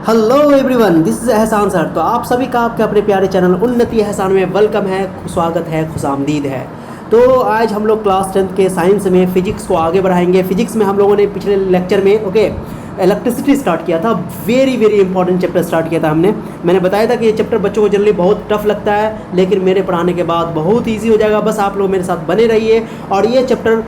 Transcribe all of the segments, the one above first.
Hello everyone, this is एहसान sir. तो आप सभी का आपके अपने प्यारे चैनल उन्नति एहसान में वेलकम है, स्वागत है, खुशामदीद है। तो आज हम लोग क्लास 10th के साइंस में फ़िज़िक्स को आगे बढ़ाएंगे। फ़िज़िक्स में हम लोगों ने पिछले लेक्चर में इलेक्ट्रिसिटी स्टार्ट किया था। वेरी इंपॉर्टेंट चैप्टर स्टार्ट किया था हमने। मैंने बताया था कि ये चैप्टर बच्चों को जनरली बहुत टफ लगता है, लेकिन मेरे पढ़ाने के बाद बहुत ईजी हो जाएगा। बस आप लोग मेरे साथ बने रहिए और ये चैप्टर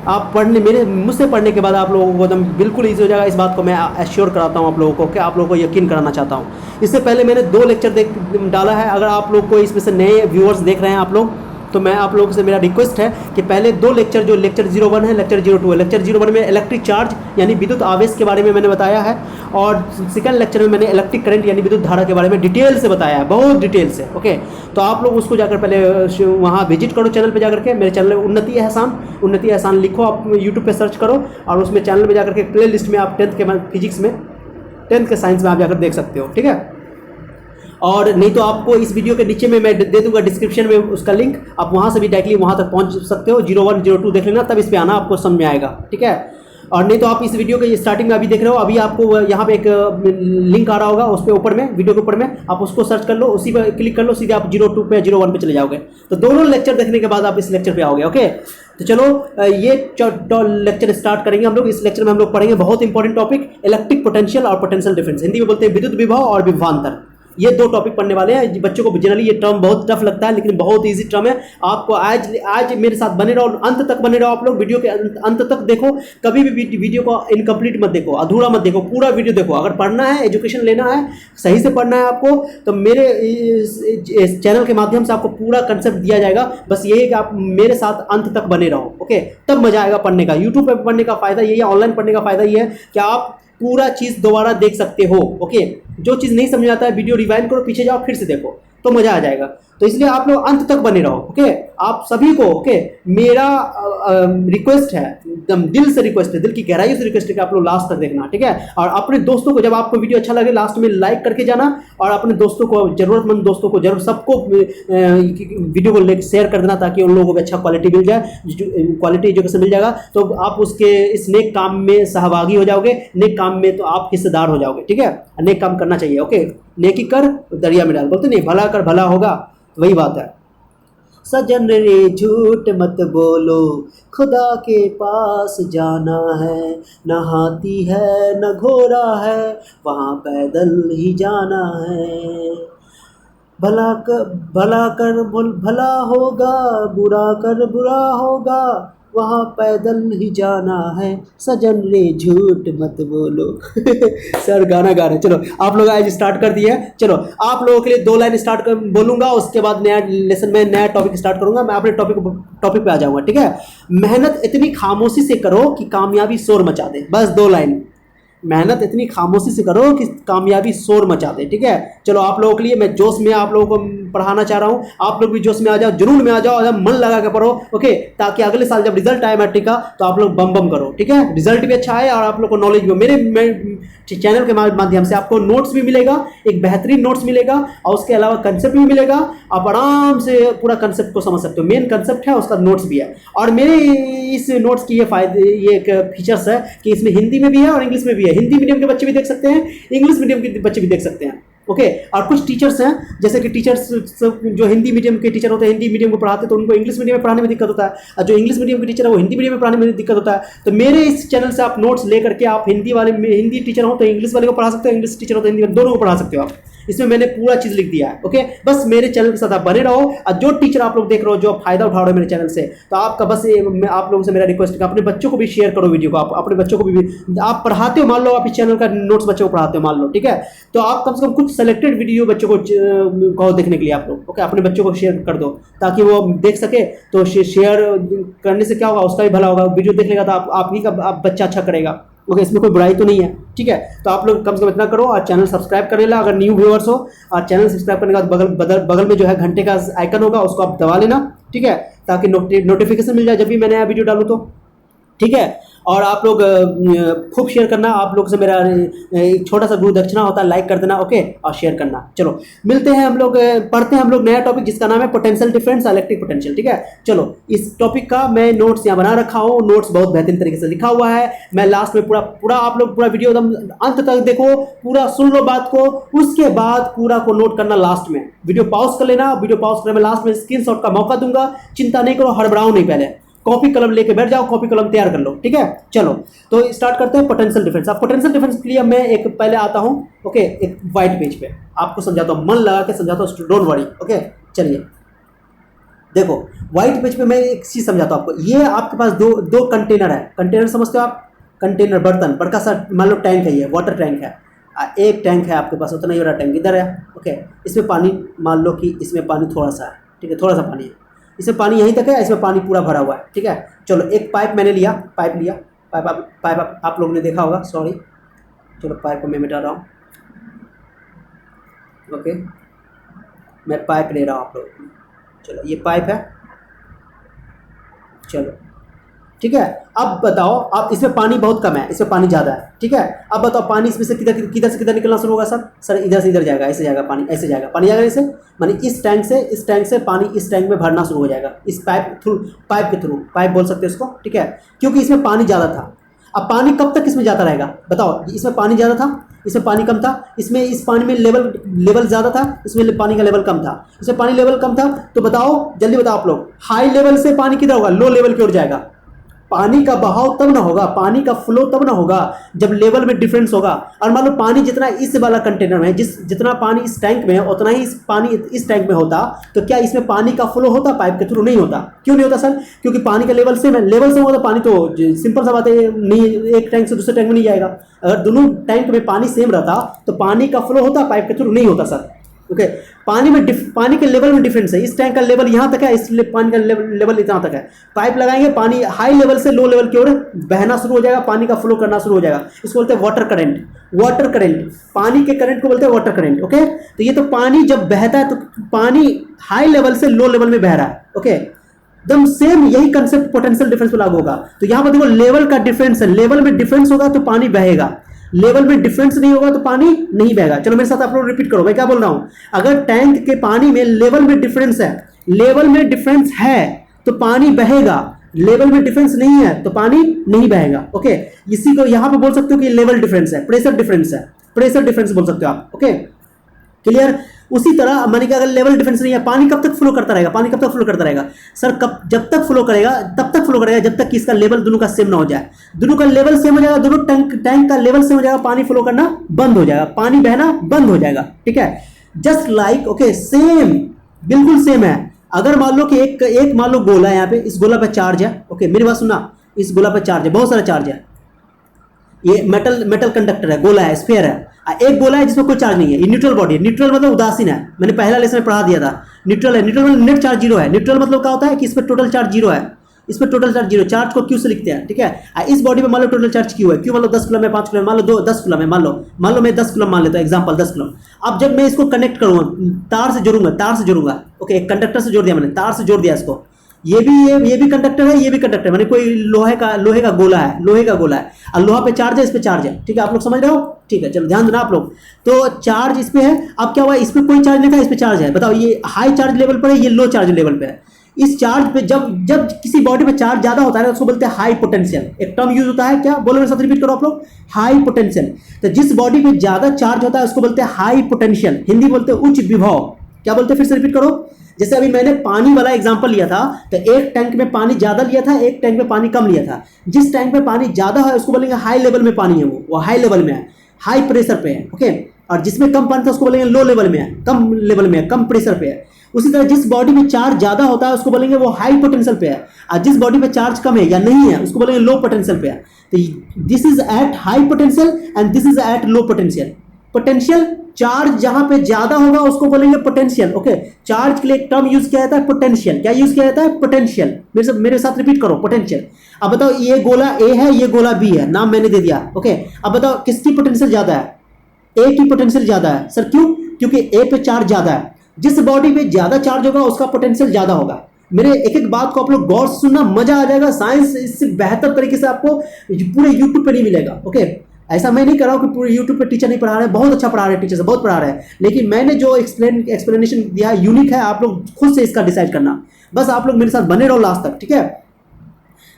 आप मुझसे पढ़ने के बाद आप लोगों को एकदम बिल्कुल ईजी हो जाएगा। इस बात को मैं एश्योर कराता हूँ आप लोगों को, कि आप लोगों को यकीन कराना चाहता हूँ। इससे पहले मैंने 2 लेक्चर डाला है। अगर आप लोग को इसमें से नए व्यूअर्स देख रहे हैं आप लोग, तो मैं आप लोगों से मेरा रिक्वेस्ट है कि पहले 2 लेक्चर, जो लेक्चर 01 है, लेक्चर 02 है। लेक्चर 01 में इलेक्ट्रिक चार्ज यानी विद्युत आवेश के बारे में मैंने बताया है, और सेकंड लेक्चर में मैंने इलेक्ट्रिक करंट यानी विद्युत धारा के बारे में डिटेल से बताया है, बहुत डिटेल से। ओके, तो आप लोग उसको जाकर पहले वहाँ विजिट करो चैनल पे जाकर के। मेरे चैनल उन्नति एहसान लिखो, आप यूट्यूब पे सर्च करो और उसमें चैनल पे जाकर के प्ले लिस्ट में आप 10th के फिजिक्स में, 10th के साइंस में आप जाकर देख सकते हो, ठीक है। और नहीं तो आपको इस वीडियो के नीचे में मैं दे दूंगा डिस्क्रिप्शन में उसका लिंक, आप वहाँ से भी डायरेक्टली वहाँ तक पहुँच सकते हो। 01, 02 देख लेना, तब इस पे आना, आपको समझ में आएगा, ठीक है। और नहीं तो आप इस वीडियो के स्टार्टिंग में अभी देख रहे हो, अभी आपको यहाँ पे एक लिंक आ रहा होगा, उस पर ऊपर में, वीडियो के ऊपर में आप उसको सर्च कर लो, उसी पर क्लिक कर लो, सीधे आप 02 पे 01 पे चले जाओगे। तो दोनों लेक्चर देखने के बाद आप इस लेक्चर पे आओगे। ओके, तो चलो ये लेक्चर स्टार्ट करेंगे हम लोग। इस लेक्चर में हम लोग पढ़ेंगे बहुत इंपॉर्टेंट टॉपिक, इलेक्ट्रिक पोटेंशियल और पोटेंशियल डिफरेंस। हिंदी में बोलते हैं विद्युत विभव और विभवांतर। ये 2 टॉपिक पढ़ने वाले हैं। बच्चों को जनरली ये टर्म बहुत टफ लगता है, लेकिन बहुत इजी टर्म है। आपको आज मेरे साथ बने रहो, अंत तक बने रहो। आप लोग वीडियो के अंत तक देखो, कभी भी वीडियो को इनकम्प्लीट मत देखो, अधूरा मत देखो, पूरा वीडियो देखो। अगर पढ़ना है, एजुकेशन लेना है, सही से पढ़ना है आपको, तो मेरे इस चैनल के माध्यम से आपको पूरा कंसेप्ट दिया जाएगा। बस यही है कि आप मेरे साथ अंत तक बने रहो, ओके, तब मजा आएगा पढ़ने का। यूट्यूब पर पढ़ने का फायदा यही है, ऑनलाइन पढ़ने का फायदा ये है कि आप पूरा चीज दोबारा देख सकते हो। ओके, जो चीज नहीं समझ आता है, वीडियो रिवाइंड करो, पीछे जाओ, फिर से देखो, तो मजा आ जाएगा। तो इसलिए आप लोग अंत तक बने रहो। ओके, आप सभी को मेरा रिक्वेस्ट है, एकदम दिल से रिक्वेस्ट है, दिल की गहराई से रिक्वेस्ट है कि आप लोग लास्ट तक देखना, ठीक है। और अपने दोस्तों को, जब आपको वीडियो अच्छा लगे, लास्ट में लाइक करके जाना, और अपने दोस्तों को, जरूरतमंद दोस्तों को, जरूर सबको वीडियो को शेयर कर देना, ताकि उन लोगों को अच्छा क्वालिटी मिल जाए, क्वालिटी एजुकेशन मिल जाएगा। तो आप उसके इस नेक काम में सहभागी हो जाओगे, नेक काम में तो आप हिस्सेदार हो जाओगे, ठीक है। नेक काम करना चाहिए। ओके, नेकी कर दरिया में डाल, बोलते नहीं, भला कर भला होगा, वही बात है। सजन रे झूठ मत बोलो, खुदा के पास जाना है, न हाथी है न घोड़ा है, वहाँ पैदल ही जाना है। भला कर भला होगा, बुरा कर बुरा होगा, वहाँ पैदल ही जाना है, सजन रे झूठ मत बोलो। सर गाना गा रहे। चलो आप लोग आज स्टार्ट कर दिए। चलो आप लोगों के लिए 2 लाइन बोलूंगा, उसके बाद नया लेसन में नया टॉपिक स्टार्ट करूंगा। मैं अपने टॉपिक पे आ जाऊंगा, ठीक है। मेहनत इतनी खामोशी से करो कि कामयाबी शोर मचा दे। बस 2 लाइन, मेहनत इतनी खामोशी से करो कि कामयाबी शोर मचा दे, ठीक है। चलो आप लोगों के लिए मैं जोश में आप लोगों को पढ़ाना चाह रहा हूँ। आप लोग भी जोश में आ जाओ, जुनून में आ जाओ, एकदम मन लगा के पढ़ो, ओके, ताकि अगले साल जब रिजल्ट आए मैट्रिक का, तो आप लोग बम बम करो, ठीक है। रिजल्ट भी अच्छा आए और आप लोग को नॉलेज भी। मेरे चैनल के माध्यम से आपको नोट्स भी मिलेगा, एक बेहतरीन नोट्स मिलेगा, और उसके अलावा कंसेप्ट भी मिलेगा। आप आराम से पूरा कंसेप्ट को समझ सकते हो। मेन कंसेप्ट है, उसका नोट्स भी है। और मेरे इस नोट्स की ये एक फीचर्स है कि इसमें हिंदी में भी है और इंग्लिश में भी है। हिंदी मीडियम के बच्चे भी देख सकते हैं, इंग्लिश मीडियम के बच्चे भी देख सकते हैं, ओके। और कुछ टीचर्स हैं, जैसे कि टीचर्स जो हिंदी मीडियम के टीचर होते हैं, हिंदी मीडियम को पढ़ाते, तो उनको इंग्लिश मीडियम में पढ़ाने में दिक्कत होता है, और जो इंग्लिश मीडियम के टीचर है वो हिंदी मीडियम में पढ़ाने में दिक्कत होता है। तो मेरे इस चैनल से आप नोट्स लेकर के, आप हिंदी टीचर हो तो इंग्लिश वाले को पढ़ा सकते हो, इंग्लिश टीचर हो तो हिंदी वाले, दोनों को पढ़ा सकते हो आप। इसमें मैंने पूरा चीज लिख दिया है, ओके। बस मेरे चैनल के साथ आप बने रहो, और जो टीचर आप लोग देख रहे हो, जो फायदा उठा रहे हो मेरे चैनल से, तो आपका बस आप लोगों से मेरा रिक्वेस्ट है, अपने बच्चों को भी शेयर करो वीडियो को। आप अपने बच्चों को भी आप पढ़ाते हो, मान लो आप इस चैनल का नोट्स बच्चों को पढ़ाते हो, मान लो, ठीक है। तो आप कम से कम कुछ सेलेक्टेड वीडियो बच्चों को कहो देखने के लिए, आप लोग, ओके, अपने बच्चों को शेयर कर दो, ताकि वो देख सके। तो शेयर करने से क्या होगा, उसका भी भला होगा। वीडियो देख लेगा तो आप ही का बच्चा अच्छा करेगा, ओके। इसमें कोई बुराई तो नहीं है, ठीक है। तो आप लोग कम से कम इतना करो, और चैनल सब्सक्राइब कर लेना अगर न्यू व्यूअर्स हो। और चैनल सब्सक्राइब करने के बाद बगल में जो है घंटे का आइकन होगा, उसको आप दबा लेना, ठीक है, ताकि नोटिफिकेशन मिल जाए जब भी मैं नया वीडियो डालूँ तो, ठीक है। और आप लोग खूब शेयर करना, आप लोग से मेरा एक छोटा सा गुरु दक्षिणा होता है, लाइक कर देना, ओके, और शेयर करना। चलो मिलते हैं हम लोग, पढ़ते हैं हम लोग नया टॉपिक जिसका नाम है पोटेंशियल डिफरेंस इलेक्ट्रिक पोटेंशियल। ठीक है, चलो इस टॉपिक का मैं नोट्स यहाँ बना रखा हूँ, नोट्स बहुत बेहतरीन तरीके से लिखा हुआ है। मैं लास्ट में पूरा पूरा आप लोग पूरा वीडियो एकदम अंत तक देखो, पूरा सुन लो बात को, उसके बाद पूरा को नोट करना। लास्ट में वीडियो पॉज कर लेना, वीडियो पॉज करने में लास्ट में स्क्रीनशॉट का मौका दूंगा। चिंता नहीं करो, हड़बड़ाओ नहीं, पहले कॉपी कलम लेके बैठ जाओ, कॉपी कलम तैयार कर लो। ठीक है, चलो तो स्टार्ट करते हैं पोटेंशियल डिफरेंस। अब पोटेंशियल डिफरेंस के लिए मैं एक पहले आता हूं, ओके, एक व्हाइट पेज पे आपको समझाता हूं, मन लगा के समझाता हूं, डोंट वरी। ओके, चलिए देखो व्हाइट पेज पे मैं एक चीज समझाता हूं आपको। ये आपके पास दो कंटेनर है। कंटेनर समझते हो आप? कंटेनर, बर्तन, बड़का सा मान लो टैंक है, ये वाटर टैंक है। एक टैंक है आपके पास, उतना ही बड़ा टैंक इधर है। ओके, इसमें पानी मान लो कि इसमें पानी थोड़ा सा है, ठीक है, थोड़ा सा पानी है, इसमें पानी यहीं तक है, इसमें पानी पूरा भरा हुआ है। ठीक है, चलो एक पाइप मैंने लिया, पाइप आप लोगों ने देखा होगा, सॉरी, चलो पाइप को मैं मिटा रहा हूँ। ओके, मैं पाइप ले रहा हूँ आप लोगों को, चलो ये पाइप है, चलो ठीक है। अब बताओ, अब इसमें पानी बहुत कम है, इसमें पानी ज़्यादा है। ठीक है, अब बताओ पानी इसमें से किधर से किधर निकलना शुरू होगा? सर इधर से इधर जाएगा, ऐसे जाएगा पानी, ऐसे जाएगा पानी, जाएगा ऐसे, मानी इस टैंक से पानी इस टैंक में भरना शुरू हो जाएगा, इस पाइप के थ्रू, पाइप बोल सकते हो इसको। ठीक है, क्योंकि इसमें पानी ज़्यादा था। अब पानी कब तक इसमें जाता रहेगा बताओ? इसमें पानी ज़्यादा था, इसमें पानी कम था, इसमें इस पानी में लेवल ज़्यादा था, इसमें पानी का लेवल कम था, इसमें पानी लेवल कम था। तो बताओ, जल्दी बताओ आप लोग, हाई लेवल से पानी किधर होगा? लो लेवल की ओर जाएगा। पानी का बहाव तब ना होगा, पानी का फ्लो तब ना होगा जब लेवल में डिफरेंस होगा। और मान लो पानी जितना इस वाला कंटेनर में, जितना पानी इस टैंक में है उतना ही पानी इस टैंक में होता, तो क्या इसमें पानी का फ्लो होता? पाइप के थ्रू नहीं होता। क्यों नहीं होता सर? क्योंकि पानी का लेवल सेम है। लेवल सेम होगा तो पानी तो सिंपल सा बात है, नहीं एक टैंक से दूसरे टैंक में नहीं जाएगा। अगर दोनों टैंक में पानी सेम रहता तो पानी का फ्लो होता, पाइप के थ्रू नहीं होता सर। ओके, पानी के लेवल में डिफरेंस है। इस टैंक का लेवल यहाँ तक है, इस पानी का लेवल इतना तक है। पाइप लगाएंगे, पानी हाई लेवल से लो लेवल की ओर बहना शुरू हो जाएगा, पानी का फ्लो करना शुरू हो जाएगा। इसको बोलते हैं वाटर करंट। वाटर करंट, पानी के करंट को बोलते हैं वाटर करंट। ओके, तो ये तो पानी जब बहता है तो पानी हाई लेवल से लो लेवल में बह रहा है। ओके, एकदम सेम यही कंसेप्ट पोटेंशियल डिफरेंस पे लागू होगा। तो यहाँ पर देखो लेवल का डिफरेंस है, लेवल में डिफरेंस होगा तो पानी बहेगा, लेवल में डिफरेंस नहीं होगा तो पानी नहीं बहेगा। चलो मेरे साथ आप लोग रिपीट करो, मैं क्या बोल रहा हूं। अगर टैंक के पानी में लेवल में डिफरेंस है, लेवल में डिफरेंस है तो पानी बहेगा, लेवल में डिफरेंस नहीं है तो पानी नहीं बहेगा। ओके, इसी को यहां पे बोल सकते हो कि लेवल डिफरेंस है, प्रेशर डिफरेंस है, प्रेशर डिफरेंस बोल सकते हो आप। Okay, clear? उसी तरह माने कि अगर लेवल डिफरेंस नहीं है, पानी कब तक फ्लो करता रहेगा? पानी कब तक फ्लो करता रहेगा सर? जब तक फ्लो करेगा, तब तक फ्लो करेगा जब तक कि इसका लेवल दोनों का सेम ना हो जाए। दोनों का लेवल सेम हो जाएगा, दोनों टैंक का लेवल सेम हो जाएगा, पानी फ्लो करना बंद हो जाएगा, पानी बहना बंद हो जाएगा। ठीक है, जस्ट लाइक, ओके, सेम, बिल्कुल सेम है। अगर मान लो कि एक मान लो गोला है, यहाँ पे इस गोला पे चार्ज है। ओके, मेरी बात सुनना, इस गोला पे चार्ज है, बहुत सारा चार्ज है, ये मेटल कंडक्टर है, गोला है, स्फीयर है। एक गोला है जिसमें कोई चार्ज नहीं है, ये न्यूट्रल बॉडी है। न्यूट्रल मतलब उदासीन है, मैंने पहला लेसन में पढ़ा दिया था। न्यूट्रल है, न्यूट्रल मतलब नेट चार्ज जीरो है। न्यूट्रल मतलब क्या होता है कि इस पर टोटल चार्ज जीरो है, इस पर टोटल चार्ज जीरो। चार्ज को क्यू से लिखते हैं। ठीक है, इस बॉडी में मान लो टोटल चार्ज क्यू है, क्यू मतलब 10 कूलम है, 5 कूलम, मान लो 10 कूलम है, मान लो मैं 10 कूलम मान लेता हूँ, एग्जांपल 10 कूलम। अब जब मैं इसको कनेक्ट करूंगा, तार से जोड़ूंगा, ओके, एक कंडक्टर से जोड़ दिया मैंने, तार से जोड़ दिया इसको। ये भी कंडक्टर है, ये भी कंडक्टर है, माने कोई लोहे का गोला है, और लोहा पे चार्ज है, इस पे चार्ज है। ठीक है, आप लोग समझ रहे हो? ठीक है, चलो ध्यान देना आप लोग। तो चार्ज इस पे है, अब क्या हुआ, इस पे कोई चार्ज नहीं था, इस पे चार्ज है। बताओ, ये हाई चार्ज लेवल पर है, ये लो चार्ज लेवल पे है। इस चार्ज पे जब किसी बॉडी पे चार्ज ज्यादा होता है उसको बोलते हैं हाई पोटेंशियल। एक टर्म यूज होता है, क्या बोलो मेरे साथ, रिपीट करो आप लोग, हाई पोटेंशियल। तो जिस बॉडी पे ज्यादा चार्ज होता है उसको बोलते हैं हाई पोटेंशियल, हिंदी बोलते हैं उच्च विभव। क्या बोलते हैं, फिर से रिपीट करो। जैसे अभी मैंने पानी वाला एग्जांपल लिया था, तो एक टैंक में पानी ज्यादा लिया था, एक टैंक में पानी कम लिया था। जिस टैंक में पानी ज्यादा है उसको बोलेंगे हाई लेवल में पानी है, वो हाई लेवल में है, हाई प्रेशर पे है। ओके, और जिसमें कम पानी था उसको बोलेंगे लो लेवल में है, कम लेवल में है, कम प्रेशर पे है। उसी तरह जिस बॉडी में चार्ज ज्यादा होता है उसको बोलेंगे वो हाई पोटेंशियल पे है, और जिस बॉडी में चार्ज कम है या नहीं है उसको बोलेंगे लो पोटेंशियल पे है। तो this is at high potential and this is at low potential. Potential, charge जहां पे ज्यादा होगा उसको बोलेंगे पोटेंशियल। ओके, चार्ज के लिए एक टर्म यूज किया जाता है पोटेंशियल। क्या यूज किया जाता है? पोटेंशियल। मेरे साथ रिपीट करो, पोटेंशियल। अब बताओ, ये गोला ए है, ये गोला बी है, नाम मैंने दे दिया। ओके, अब बताओ किसकी पोटेंशियल ज्यादा है? ए की पोटेंशियल ज्यादा है। सर क्यों? क्योंकि ए पे चार्ज ज्यादा है। जिस बॉडी पे ज्यादा चार्ज होगा उसका पोटेंशियल ज्यादा होगा, मेरे एक एक बात को आप लोग गौर से सुनना, मजा आ जाएगा। साइंस इससे बेहतर तरीके से आपको पूरे यूट्यूब पे नहीं मिलेगा। ओके, ऐसा मैं नहीं कर रहा हूँ कि पूरे यूट्यूब पे टीचर नहीं पढ़ा रहे हैं, बहुत अच्छा पढ़ा रहे हैं, टीचर से बहुत पढ़ा रहे हैं, लेकिन मैंने जो एक्सप्लेनेशन दिया है यूनिक है। आप लोग खुद से इसका डिसाइड करना, बस आप लोग मेरे साथ बने रहो लास्ट तक, ठीक है।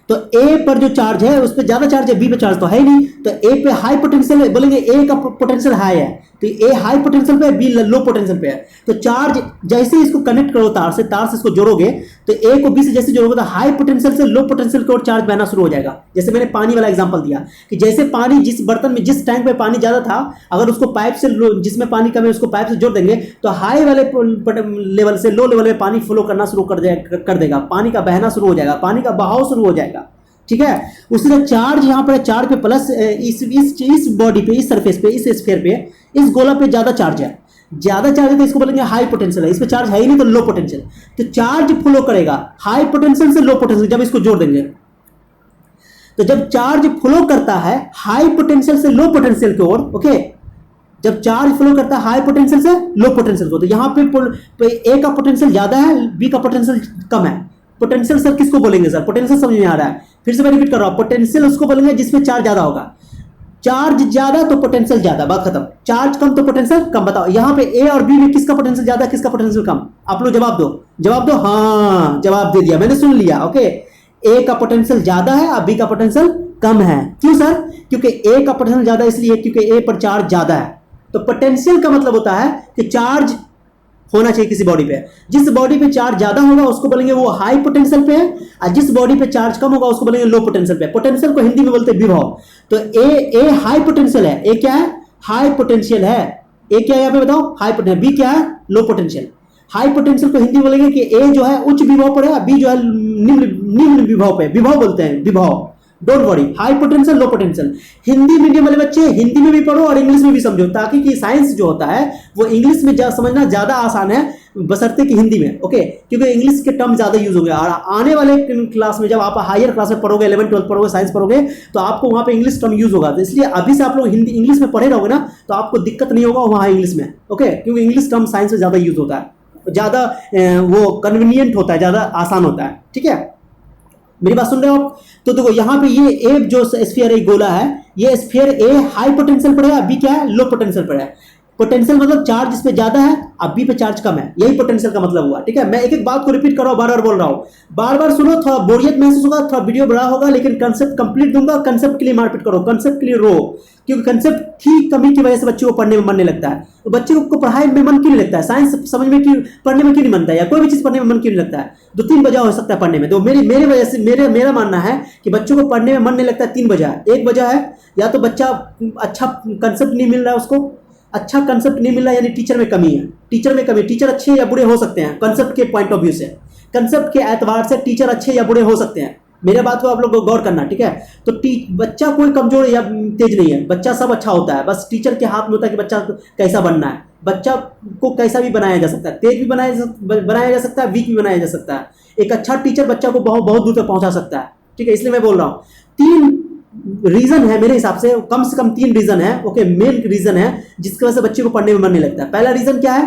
तो ए पर जो चार्ज है उस पर ज्यादा चार्ज है, बी पे चार्ज तो है ही नहीं, तो ए पे हाई पोटेंशियल है, बोलेंगे ए का पोटेंशियल हाई है, तो ए हाई पोटेंशियल पे है, बी लो पोटेंशियल पे है। तो चार्ज जैसे ही इसको कनेक्ट करो तार से इसको जोड़ोगे, तो ए को बी से जैसे जोड़ोगे तो हाई पोटेंशियल से लो पोटेंशियल की ओर चार्ज बहना शुरू हो जाएगा। जैसे मैंने पानी वाला एग्जांपल दिया कि जैसे पानी जिस बर्तन में, जिस टैंक में पानी ज्यादा था, अगर उसको पाइप से, जिसमें पानी कम है उसको पाइप से जोड़ देंगे, तो हाई वाले लेवल से लो लेवल में पानी फ्लो करना शुरू कर देगा, पानी का बहना शुरू हो जाएगा, पानी का बहाव शुरू हो जाएगा, ठीक है। उसी तरह चार्ज यहाँ पर चार्ज पे प्लस इस बॉडी पे, इस सरफेस पे, इस स्फीयर पे, इस गोला पे ज्यादा चार्ज है, ज्यादा चार्ज है तो इसको बोलेंगे हाई पोटेंशियल है, इस पे चार्ज है ही नहीं तो लो पोटेंशियल। तो चार्ज फ्लो करेगा हाई पोटेंशियल से लो पोटेंशियल, जब इसको जोड़ देंगे तो जब चार्ज फ्लो करता है हाई पोटेंशियल से लो पोटेंशियल की ओर, ओके, जब चार्ज फ्लो करता है हाई पोटेंशियल से लो पोटेंशियल को, तो यहाँ पे ए का पोटेंशियल ज्यादा है, बी का पोटेंशियल कम है। पोटेंशियल सर किसको बोलेंगे सर? पोटेंशियल समझ में आ रहा है? फिर से मैं रिपीट कर रहा हूं, पोटेंशियल उसको बोलेंगे जिसमें चार्ज ज्यादा होगा, चार्ज ज्यादा तो पोटेंशियल ज्यादा, बात खत्म। चार्ज कम तो पोटेंशियल कम। बताओ यहाँ पे ए और बी में किसका पोटेंशियल ज्यादा, किसका पोटेंशियल कम? आप लोग जवाब दो, जवाब दो। हाँ, जवाब दे दिया, मैंने सुन लिया। ओके, ए का पोटेंशियल ज्यादा है और बी का पोटेंशियल कम है। क्यों सर? क्योंकि ए का पोटेंशियल ज्यादा इसलिए क्योंकि ए पर चार्ज ज्यादा है। तो पोटेंशियल का मतलब होता है कि चार्ज होना चाहिए किसी बॉडी पे, जिस बॉडी पे चार्ज ज्यादा होगा उसको बोलेंगे वो हाई पोटेंशियल पे है, और जिस बॉडी पे चार्ज कम होगा उसको बोलेंगे लो पोटेंशियल पे। पोटेंशियल को हिंदी में बोलते हैं विभव। तो ए हाई पोटेंशियल है, ए क्या है? हाई पोटेंशियल है। ए क्या है यहाँ पे बताओ? High potential. बी क्या है? Low potential. हाई पोटेंशियल को हिंदी बोलेंगे कि ए जो है उच्च विभव पर है, बी जो है निम्न विभव पे, विभव बोलते हैं, विभव। Don't worry, high potential low potential. Hindi medium वाले बच्चे हिंदी में भी पढ़ो और इंग्लिश में भी समझो, ताकि कि साइंस जो होता है वो इंग्लिश में समझना ज्यादा आसान है बशर्ते कि हिंदी में। ओके, क्योंकि इंग्लिश के टर्म ज्यादा यूज होंगे, और आने वाले क्लास में जब आप हायर क्लास में पढ़ोगे, 11 12 पढ़ोगे, साइंस पढ़ोगे, तो आपको वहां पे इंग्लिश टर्म यूज होगा। तो इसलिए अभी से आप लोग हिंदी इंग्लिश में पढ़े रहोगे ना, तो आपको दिक्कत नहीं होगा वहां इंग्लिश में। ओके, क्योंकि इंग्लिश टर्म साइंस में ज्यादा यूज होता है, ज्यादा वो कन्वीनियंट होता है, ज्यादा आसान होता है। ठीक है, मेरी बात सुन रहे हो आप? तो देखो यहाँ पे ये ए जो स्फीयर है, गोला है, ये स्फीयर ए हाई पोटेंशियल पर है, बी क्या है? लो पोटेंशियल पर है। पोटेंशियल मतलब चार्ज इस पे ज्यादा है और बी पे चार्ज कम है, यही पोटेंशियल का मतलब हुआ। ठीक है, मैं एक एक बात को रिपीट कर रहा हूं, बार बार बोल रहा हूं, बार बार सुनो, थोड़ा बोरियत महसूस होगा, थोड़ा वीडियो बड़ा होगा, लेकिन कंसेप्ट कंप्लीट दूंगा। कंसेप्ट के लिए मारपीट करो, कंसेप्ट के लिए रो, क्योंकि कंसेप्ट की कमी की वजह से बच्चे को पढ़ने में मन नहीं लगता है। तो बच्चे को पढ़ाई में मन क्यों नहीं लगता है? साइंस समझ में क्यों, पढ़ने में क्यों नहीं मनता है, या कोई भी चीज पढ़ने में मन क्यों नहीं लगता है? 2-3 वजह हो सकता है पढ़ने में। तो मेरे वजह से, मेरा मानना है कि बच्चों को पढ़ने में मन नहीं लगता है, 3 वजह है। एक वजह है या तो बच्चा अच्छा कंसेप्ट नहीं मिल रहा है, उसको अच्छा कंसेप्ट नहीं मिल रहा है, यानी टीचर में कमी है। टीचर में कमी, टीचर अच्छे या बुरे हो सकते हैं कंसेप्ट के पॉइंट ऑफ व्यू से, कंसेप्ट के एतबार से टीचर अच्छे या बुरे हो सकते हैं। मेरे बात को आप लोग गौर करना, ठीक है? तो बच्चा कोई कमजोर या तेज नहीं है, बच्चा सब अच्छा होता है, बस टीचर के हाथ में होता है कि बच्चा कैसा बनना है। बच्चा को कैसा भी बनाया जा सकता है, तेज भी बनाया जा सकता है, वीक भी बनाया जा सकता है। एक अच्छा टीचर बच्चा को बहुत बहुत दूर तक पहुंचा सकता है। ठीक है, इसलिए मैं बोल रहा हूँ 3 रीजन है मेरे हिसाब से कम 3 रीजन है। ओके, मेन रीजन है जिसकी वजह से बच्चे को पढ़ने में मन नहीं लगता है। पहला रीजन क्या है?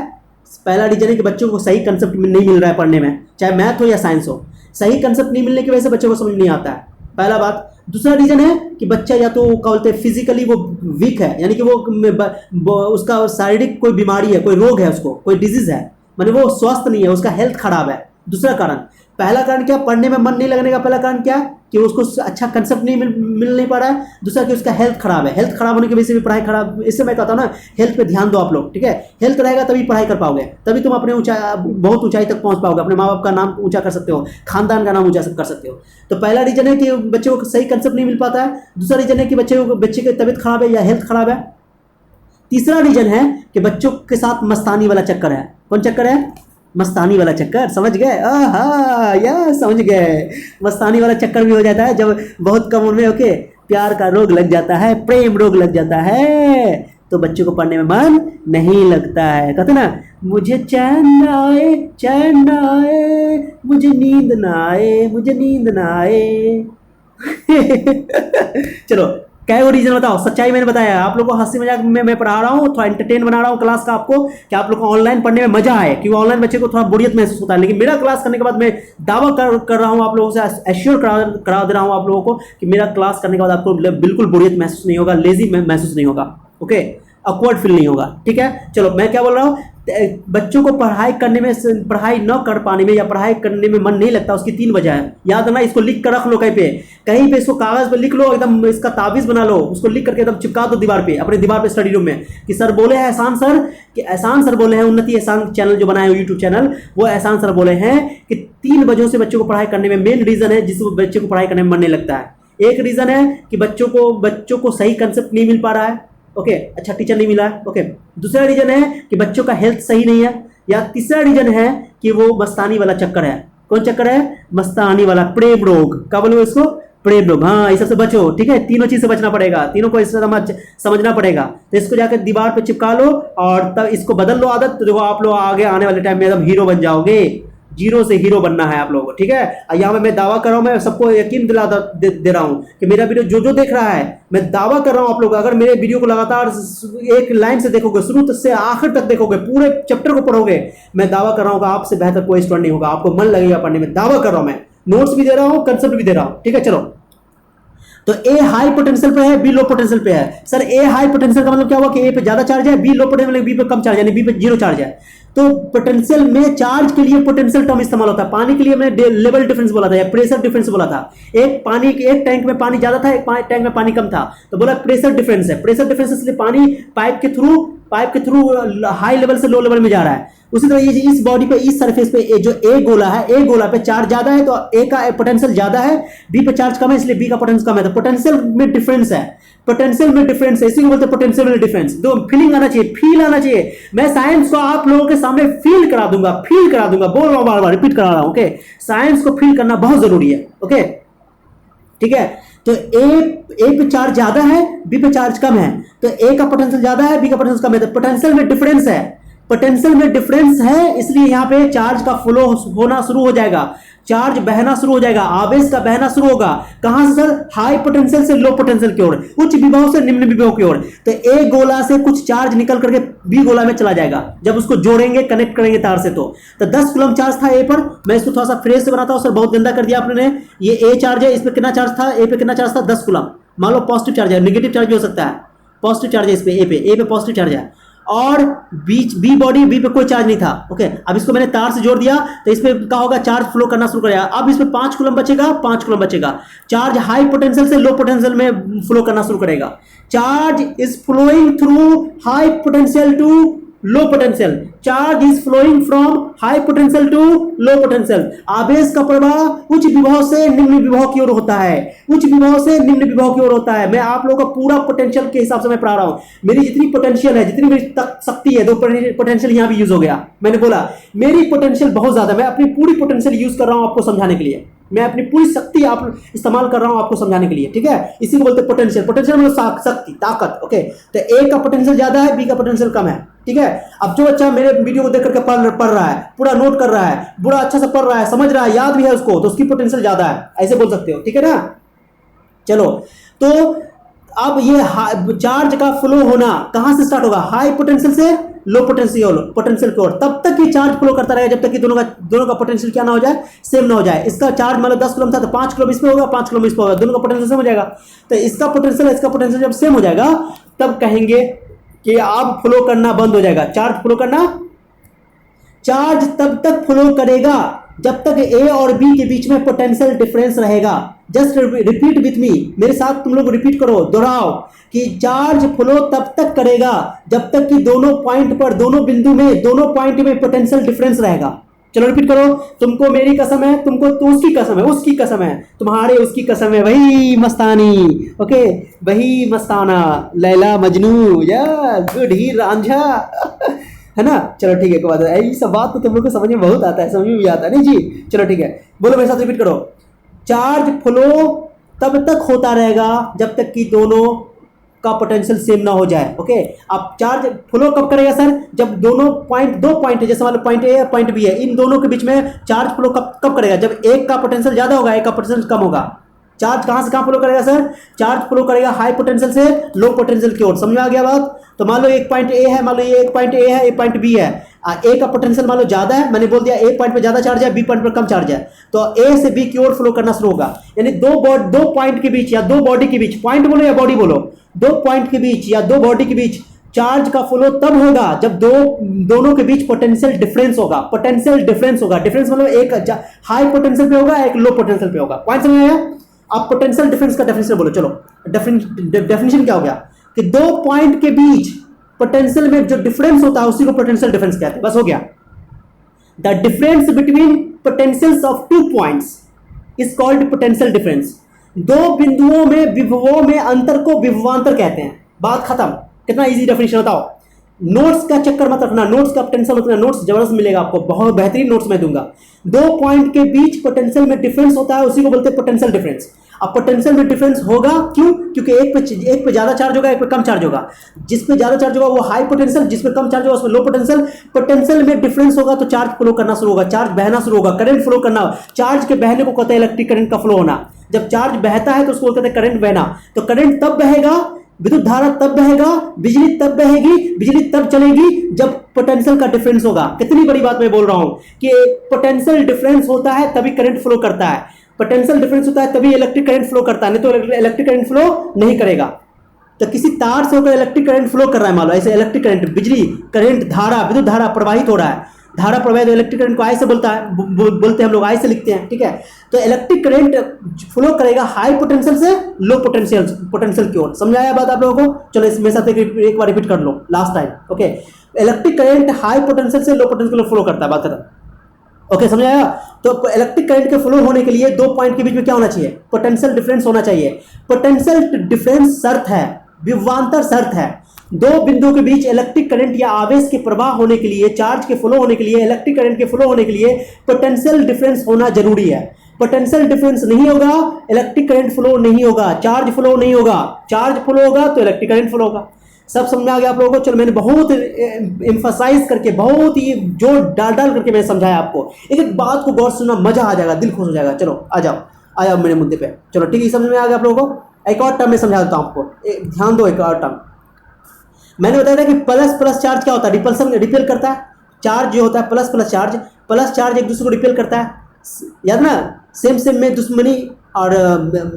पहला रीजन है कि बच्चों को सही कंसेप्ट नहीं मिल रहा है पढ़ने में, चाहे मैथ हो या साइंस हो। सही कंसेप्ट नहीं मिलने की वजह से बच्चों को समझ नहीं आता है, पहला बात। दूसरा रीजन है कि बच्चा या तो क्या बोलते हैं फिजिकली वो वीक है, यानी कि वो उसका शारीरिक कोई बीमारी है, कोई रोग है, उसको कोई डिजीज है, माने वो स्वस्थ नहीं है, उसका हेल्थ खराब है। दूसरा कारण, पहला कारण क्या? पढ़ने में मन नहीं लगने का पहला कारण क्या? कि उसको अच्छा कंसेप्ट नहीं मिल नहीं पा रहा है। दूसरा कि उसका हेल्थ खराब है, हेल्थ खराब होने की वजह से भी पढ़ाई खराब। इससे मैं कहता हूँ ना, हेल्थ पे ध्यान दो आप लोग, ठीक है? हेल्थ रहेगा तभी पढ़ाई कर पाओगे, तभी तुम अपने बहुत ऊंचाई तक पहुंच पाओगे, अपने माँ बाप का नाम ऊंचा कर सकते हो, खानदान का नाम ऊंचा कर सकते हो। तो पहला रीजन है कि बच्चे को सही कंसेप्ट नहीं मिल पाता है। दूसरा रीजन है कि बच्चे की तबीयत खराब है या हेल्थ खराब है। तीसरा रीजन है कि बच्चों के साथ मस्तानी वाला चक्कर है। कौन चक्कर है? मस्तानी वाला चक्कर, समझ गए? या समझ गए, मस्तानी वाला चक्कर भी हो जाता है जब बहुत कम उम्र में ओके प्यार का रोग लग जाता है, प्रेम रोग लग जाता है, तो बच्चों को पढ़ने में मन नहीं लगता है। कहते ना, मुझे चैन ना आए, चैन ना आए, मुझे नींद ना आए, मुझे नींद ना आए। चलो क्या वो रीजन बताओ, सच्चाई मैंने बताया, आप लोगों को हंसी मजाक में मैं पढ़ा रहा हूँ, थोड़ा एंटरटेन बना रहा हूँ क्लास का आपको, कि आप लोग को ऑनलाइन पढ़ने में मजा आए, क्योंकि ऑनलाइन बच्चे को थोड़ा बोरियत महसूस होता है। लेकिन मेरा क्लास करने के बाद मैं दावा कर रहा हूँ आप लोगों से, एश्योर करा दे रहा हूँ आप लोगों को कि मेरा क्लास करने के बाद आपको बिल्कुल बोरियत महसूस नहीं होगा, लेजी महसूस नहीं होगा, ओके, ऑकवर्ड फील नहीं होगा, ठीक है। चलो मैं क्या बोल रहा हूँ, बच्चों को पढ़ाई करने में, पढ़ाई न कर पाने में या पढ़ाई करने में मन नहीं लगता, उसकी 3 वजह है। याद रखना, इसको लिख कर रख लो कहीं पे इसको कागज पे लिख लो, एकदम इसका ताबीज बना लो, उसको लिख करके एकदम चिपका दो दीवार पे, अपने दीवार पे स्टडी रूम में, कि सर बोले हैं एहसान सर, कि एहसान सर बोले हैं, उन्नति एहसान चैनल जो बनाए यूट्यूब चैनल, वो एहसान सर बोले हैं कि 3 वजहों से बच्चों को पढ़ाई करने में, मेन रीजन है जिससे बच्चे को पढ़ाई करने में मन नहीं लगता है। एक रीजन है कि बच्चों को सही कंसेप्ट नहीं मिल पा रहा है, ओके, अच्छा टीचर नहीं मिला है, ओके। दूसरा रीजन है कि बच्चों का हेल्थ सही नहीं है, या तीसरा रीजन है कि वो मस्तानी वाला चक्कर है। कौन चक्कर है? मस्तानी वाला, प्रेम रोग, क्या बोलो इसको, प्रेम रोग। हाँ, इस सबसे बचो, ठीक है, तीनों चीज से बचना पड़ेगा, तीनों को इससे समझना पड़ेगा। तो इसको जाकर दीवार पे चिपका लो और तब इसको बदल लो आदत, तो देखो आप लोग आगे आने वाले टाइम में एकदम हीरो बन जाओगे। जीरो से हीरो बनना है आप लोगों को, ठीक है। यहाँ मैं दावा कर रहा हूँ, मैं सबको यकीन दे रहा हूँ कि मेरा वीडियो जो देख रहा है, मैं दावा कर रहा हूँ आप लोग अगर मेरे वीडियो को लगातार एक लाइन से देखोगे, शुरू से आखिर तक देखोगे, पूरे चैप्टर को पढ़ोगे, मैं दावा कर रहा हूँ कि आपसे बेहतर कोई स्टूडेंट नहीं होगा, आपको मन लगेगा पढ़ने में, दावा कर रहा हूँ मैं, नोट्स भी दे रहा हूँ, कंसेप्ट भी दे रहा हूँ, ठीक है। चलो, तो ए हाई पोटेंशियल पे है, बी लो पोटेंशियल पे है। सर ए हाई पोटेंशियल का मतलब क्या हुआ कि ए पे ज्यादा चार्ज है, बी लो पोटेंशियल, बी पे कम चार्ज है, यानी बी पे 0 चार्ज है। तो पोटेंशियल में चार्ज के लिए पोटेंशियल टर्म इस्तेमाल होता है, पानी के लिए मैंने लेवल डिफरेंस बोला था या प्रेशर डिफरेंस बोला था। एक टैंक में पानी ज्यादा था, एक टैंक में पानी कम था, तो बोला प्रेशर डिफरेंस है। प्रेशर डिफरेंस इसलिए पानी पाइप के थ्रू हाई लेवल से लो लेवल में जा रहा है। उसी तरह ये इस बॉडी पे, इस सरफेस पे जो ए गोला है, ए गोला पे चार्ज ज्यादा है तो ए का पोटेंशियल ज्यादा है, बी पे चार्ज कम है इसलिए बी का पोटेंशियल कम है। तो पोटेंशियल में डिफरेंस है, इसी को बोलते हैं पोटेंशियल में डिफरेंस। दो फीलिंग आना चाहिए, फील आना चाहिए। मैं साइंस को आप लोगों के सामने फील करा दूंगा, बोल रहा हूं, बार बार रिपीट करा रहा हूं, ओके। साइंस को फील करना बहुत जरूरी है, ओके, ठीक है। तो ए पे चार्ज ज्यादा है, बी पे चार्ज कम है, तो ए का पोटेंशियल ज्यादा है, बी का पोटेंशियल कम है, तो पोटेंशियल में डिफरेंस है, इसलिए यहां पे चार्ज का फ्लो होना शुरू हो जाएगा, चार्ज बहना शुरू हो जाएगा, आवेश का बहना शुरू होगा। कहां से सर? हाई पोटेंशियल से लो पोटेंशियल की ओर, उच्च विभव से निम्न विभव की ओर। तो ए गोला से कुछ चार्ज निकल करके बी गोला में चला जाएगा जब उसको जोड़ेंगे, कनेक्ट करेंगे तार से। तो 10 कूलम चार्ज था ए पर, मैं इसको थोड़ा सा फ्रेश से बनाता हूं सर, बहुत गंदा कर दिया आपने। ये ए चार्ज है, इस पर कितना चार्ज था, ए पे कितना चार्ज था, 10 कूलम। मान लो पॉजिटिव चार्ज है, नेगेटिव चार्ज भी हो सकता है, पॉजिटिव चार्ज है इस पे, ए पे पॉजिटिव चार्ज है, और बी बॉडी, बी पे कोई चार्ज नहीं था, ओके। अब इसको मैंने तार से जोड़ दिया तो इसमें क्या होगा, चार्ज फ्लो करना शुरू करेगा। अब इसमें 5 कूलम बचेगा, चार्ज हाई पोटेंशियल से लो पोटेंशियल में फ्लो करना शुरू करेगा। Charge is flowing through high potential to low potential, charge is flowing from high potential to low potential. आवेश का प्रवाह उच्च विभव से निम्न विभव की ओर होता है, मैं आप लोगों का पूरा पोटेंशियल के हिसाब से मैं पढ़ा रहा हूं। मेरी जितनी पोटेंशियल है, जितनी मेरी तक शक्ति है, दो पोटेंशियल यहां भी यूज हो गया। मैंने बोला मेरी पोटेंशियल बहुत ज्यादा, मैं अपनी पूरी पोटेंशियल यूज कर रहा हूं आपको समझाने के लिए, मैं अपनी पूरी शक्ति आप इस्तेमाल कर रहा हूं आपको समझाने के लिए, ठीक है। इसी को बोलते हैं पोटेंशियल मतलब शक्ति, ताकत, ओके। तो ए का पोटेंशियल ज्यादा है, बी का पोटेंशियल कम है, ठीक है। अब जो बच्चा मेरे वीडियो को देख करके पढ़ रहा है, पूरा नोट कर रहा है, पूरा अच्छा से पढ़ रहा है, समझ रहा है, याद भी है उसको, तो उसकी पोटेंशियल ज्यादा है, ऐसे बोल सकते हो, ठीक है ना। चलो, तो अब ये चार्ज का फ्लो होना कहां से स्टार्ट होगा, हाई पोटेंशियल से लो पोटेंशियल की ओर। तब तक ये चार्ज फ्लो करता रहेगा जब तक कि दोनों का पोटेंशियल क्या ना हो जाए, सेम ना हो जाए। इसका चार्ज मान लो 10 कूलम था तो 5 कूलम इस पे होगा, 5 कूलम इस पे होगा, दोनों का पोटेंशियल सेम हो जाएगा। तो इसका पोटेंशियल जब सेम हो जाएगा तब कहेंगे कि अब फ्लो करना बंद हो जाएगा। चार्ज तब तक फ्लो करेगा जब तक ए और बी के बीच में पोटेंशियल डिफरेंस रहेगा। जस्ट रिपीट विथ मी, मेरे साथ तुम लोग रिपीट करो, दोहराओ कि चार्ज फ्लो तब तक करेगा जब तक कि दोनों पॉइंट में पोटेंशियल डिफरेंस रहेगा। चलो रिपीट करो, तुमको मेरी कसम है, तुमको तो उसकी कसम है, तुम्हारे उसकी कसम है, वही मस्तानी, ओके, वही मस्ताना, लैला मजनू, या गुड ही रांझा है ना। चलो ठीक है, कोई बात है, ये सब बात तो तुम लोग को समझ में बहुत आता है, समझ में भी आता है, नहीं जी। चलो ठीक है, बोलो मेरे साथ रिपीट करो, चार्ज फ्लो तब तक होता रहेगा जब तक कि दोनों का पोटेंशियल सेम ना हो जाए, ओके। अब चार्ज फ्लो कब करेगा सर, जब दो पॉइंट है, जैसे मान लो पॉइंट ए है, पॉइंट बी है, इन दोनों के बीच में चार्ज फ्लो कब करेगा, जब एक का पोटेंशियल ज्यादा होगा, एक का पोटेंशियल कम होगा। चार्ज कहां से कहां फ्लो करेगा सर? चार्ज फ्लो करेगा हाई पोटेंशियल से लो पोटेंशियल की ओर। समझ में आ गया बात? तो मान लो एक पॉइंट ए है, मान लो ये एक पॉइंट ए है, एक पॉइंट बी है। ए का पोटेंशियल मान लो ज्यादा है, मैंने बोल दिया ए पॉइंट पे ज्यादा चार्ज है, बी पॉइंट पर कम चार्ज है, तो ए से बी की ओर फ्लो करना शुरू होगा। यानी दो पॉइंट के बीच या दो बॉडी के बीच, पॉइंट बोलो या बॉडी बोलो, दो पॉइंट के बीच या दो बॉडी के बीच चार्ज का फ्लो तब होगा जब दोनों के बीच पोटेंशियल डिफरेंस होगा। पोटेंशियल डिफरेंस होगा, डिफरेंस मतलब एक हाई पोटेंशियल पे होगा, एक लो पोटेंशियल पे होगा। पॉइंट समझ आया? आप पोटेंशियल डिफरेंस का डेफिनेशन बोलो। चलो डेफिनेशन क्या हो गया कि दो पॉइंट के बीच पोटेंशियल में जो डिफरेंस होता है उसी को पोटेंशियल डिफरेंस कहते हैं। बस हो गया। The difference between potentials of two points is called potential difference. दो बिंदुओं में विभवों में अंतर को विभवांतर कहते हैं। बात खत्म। कितना इजी डेफिनेशन बताओ। नोट्स का चक्कर मत रखना, नोट्स का टेंशन मत लेना, नोट्स जबरदस्त मिलेगा आपको, बहुत बेहतरीन नोट्स मैं दूंगा। दो पॉइंट के बीच पोटेंशियल में डिफरेंस होता है, उसी को बोलते हैं पोटेंशियल डिफरेंस। अब पोटेंशियल में डिफरेंस होगा क्यों? क्योंकि एक पे ज्यादा चार्ज होगा, एक पे कम चार्ज होगा। जिस पे ज्यादा चार्ज होगा वो हाई पोटेंशियल, जिस पे कम चार्ज होगा उसमें लो पोटेंशियल। पोटेंशियल में डिफरेंस होगा तो चार्ज फ्लो करना शुरू होगा, चार्ज बहना शुरू होगा, करंट फ्लो करना। चार्ज के बहने को कहते हैं इलेक्ट्रिक करंट का फ्लो होना। जब चार्ज बहता है तो उसको कहते हैं करंट बहना। तो करंट तब बहेगा, विद्युत धारा तब बहेगा, बिजली तब बहेगी, बिजली तब चलेगी जब पोटेंशियल का डिफरेंस होगा। कितनी बड़ी बात मैं बोल रहा हूं कि पोटेंशियल डिफरेंस होता है तभी करंट फ्लो करता है, पोटेंशियल डिफरेंस होता है तभी इलेक्ट्रिक करंट फ्लो करता है, नहीं तो इलेक्ट्रिक करंट फ्लो नहीं करेगा। तो किसी तार से होकर इलेक्ट्रिक करंट फ्लो कर रहा है, मान लो ऐसे इलेक्ट्रिक करंट, बिजली करंट, धारा, विद्युत धारा प्रवाहित हो रहा है। धारा प्रवाहित इलेक्ट्रिक करंट को आई से बोलते हैं हम लोग, आई से लिखते हैं, ठीक है। तो इलेक्ट्रिक करंट फ्लो करेगा हाई पोटेंशियल से लो पोटेंशियल की ओर। समझ आया बात आप लोगों को? चलो इसमें साथ एक बार रिपीट कर लो last time. Okay, electric current high potential से लो पोटेंशियल फ्लो करता है, बात खत्म। ओके, समझ आया? तो इलेक्ट्रिक करंट के फ्लो होने के लिए दो पॉइंट के बीच में क्या होना चाहिए? पोटेंशियल डिफरेंस होना चाहिए। पोटेंशियल डिफरेंस शर्त है, विभवांतर शर्त है। दो बिंदुओं के बीच इलेक्ट्रिक करंट या आवेश के प्रवाह होने के लिए, चार्ज के फ्लो होने के लिए, इलेक्ट्रिक करंट के फ्लो होने के लिए पोटेंशियल डिफरेंस होना जरूरी है। पोटेंशियल डिफरेंस नहीं होगा, इलेक्ट्रिक करंट फ्लो नहीं होगा, चार्ज फ्लो नहीं होगा। चार्ज फ्लो होगा तो इलेक्ट्रिक करंट फ्लो होगा। सब समझ में आ गया आप लोगों को? चलो मैंने बहुत एम्फसाइज करके, बहुत ही जोर डाल करके मैंने समझाया आपको। एक बात को गौर से सुनना, मजा आ जाएगा, दिल खुश हो जाएगा। चलो आ जाओ मेरे मुद्दे पे। चलो ठीक है, समझ में आ गया आप लोगों को? एक और टर्म में समझा देता हूं आपको, ध्यान दो। एक और टर्म मैंने बताया था कि प्लस चार्ज क्या होता है? रिपेल करता है। चार्ज जो होता है प्लस चार्ज एक दूसरे को रिपेल करता है, याद ना? सेम में दुश्मनी और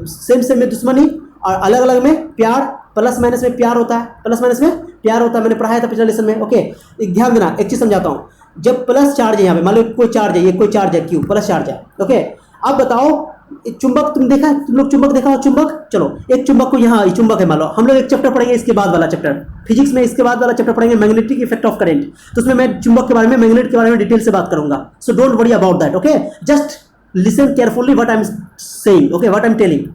सेम में दुश्मनी और अलग अलग में प्यार। प्लस माइनस में प्यार होता है, मैंने पढ़ाया था पिछले लेसन में। ओके, ध्यान देना, एक चीज समझाता हूं। जब प्लस चार्ज है यहाँ पे, मान लो कोई चार्ज है, ये कोई चार्ज है क्यू, प्लस चार्ज है। ओके, अब बताओ चुंबक, तुम लोग चुंबक देखा हो? चुंबक, चलो एक चुंबक को, यहाँ चुंबक है मान लो, हम लोग एक चैप्टर पढ़ेंगे इसके बाद वाला चैप्टर, फिजिक्स में इसके बाद वाला चैप्टर पढ़ेंगे मैग्नेटिक इफेक्ट ऑफ करंट। तो उसमें मैं चुंबक के बारे में, मैग्नेट के बारे में डिटेल से बात करूंगा। So don't worry about that. Okay, just listen carefully what I am saying, okay, what I am telling.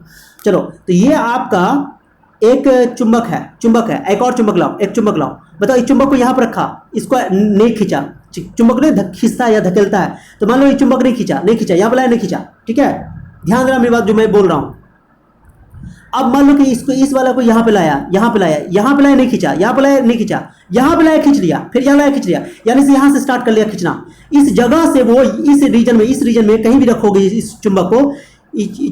चलो, तो ये आपका एक चुंबक है, एक और चुंबक लाओ, एक चुंबक लाओ। बताओ, इस चुंबक को यहाँ पर रखा, इसको नहीं खींचा, चुंबक ने खींचता है या धकेलता है, तो मान लो ये चुंबक नहीं खींचा, यहाँ बुलाया, नहीं खींचा, ठीक है। ध्यान देना मेरी बात जो मैं बोल रहा हूं। अब मान लो कि इसको, इस वाला को यहाँ पे लाया, नहीं खींचा, यहाँ पे लाया, नहीं खींचा, यहाँ पे लाया, खींच लिया, फिर यहाँ लाया, खींच लिया, यानी से यहाँ से स्टार्ट कर लिया खींचना। इस जगह से वो इस रीजन में कहीं भी रखोगे इस चुंबक को,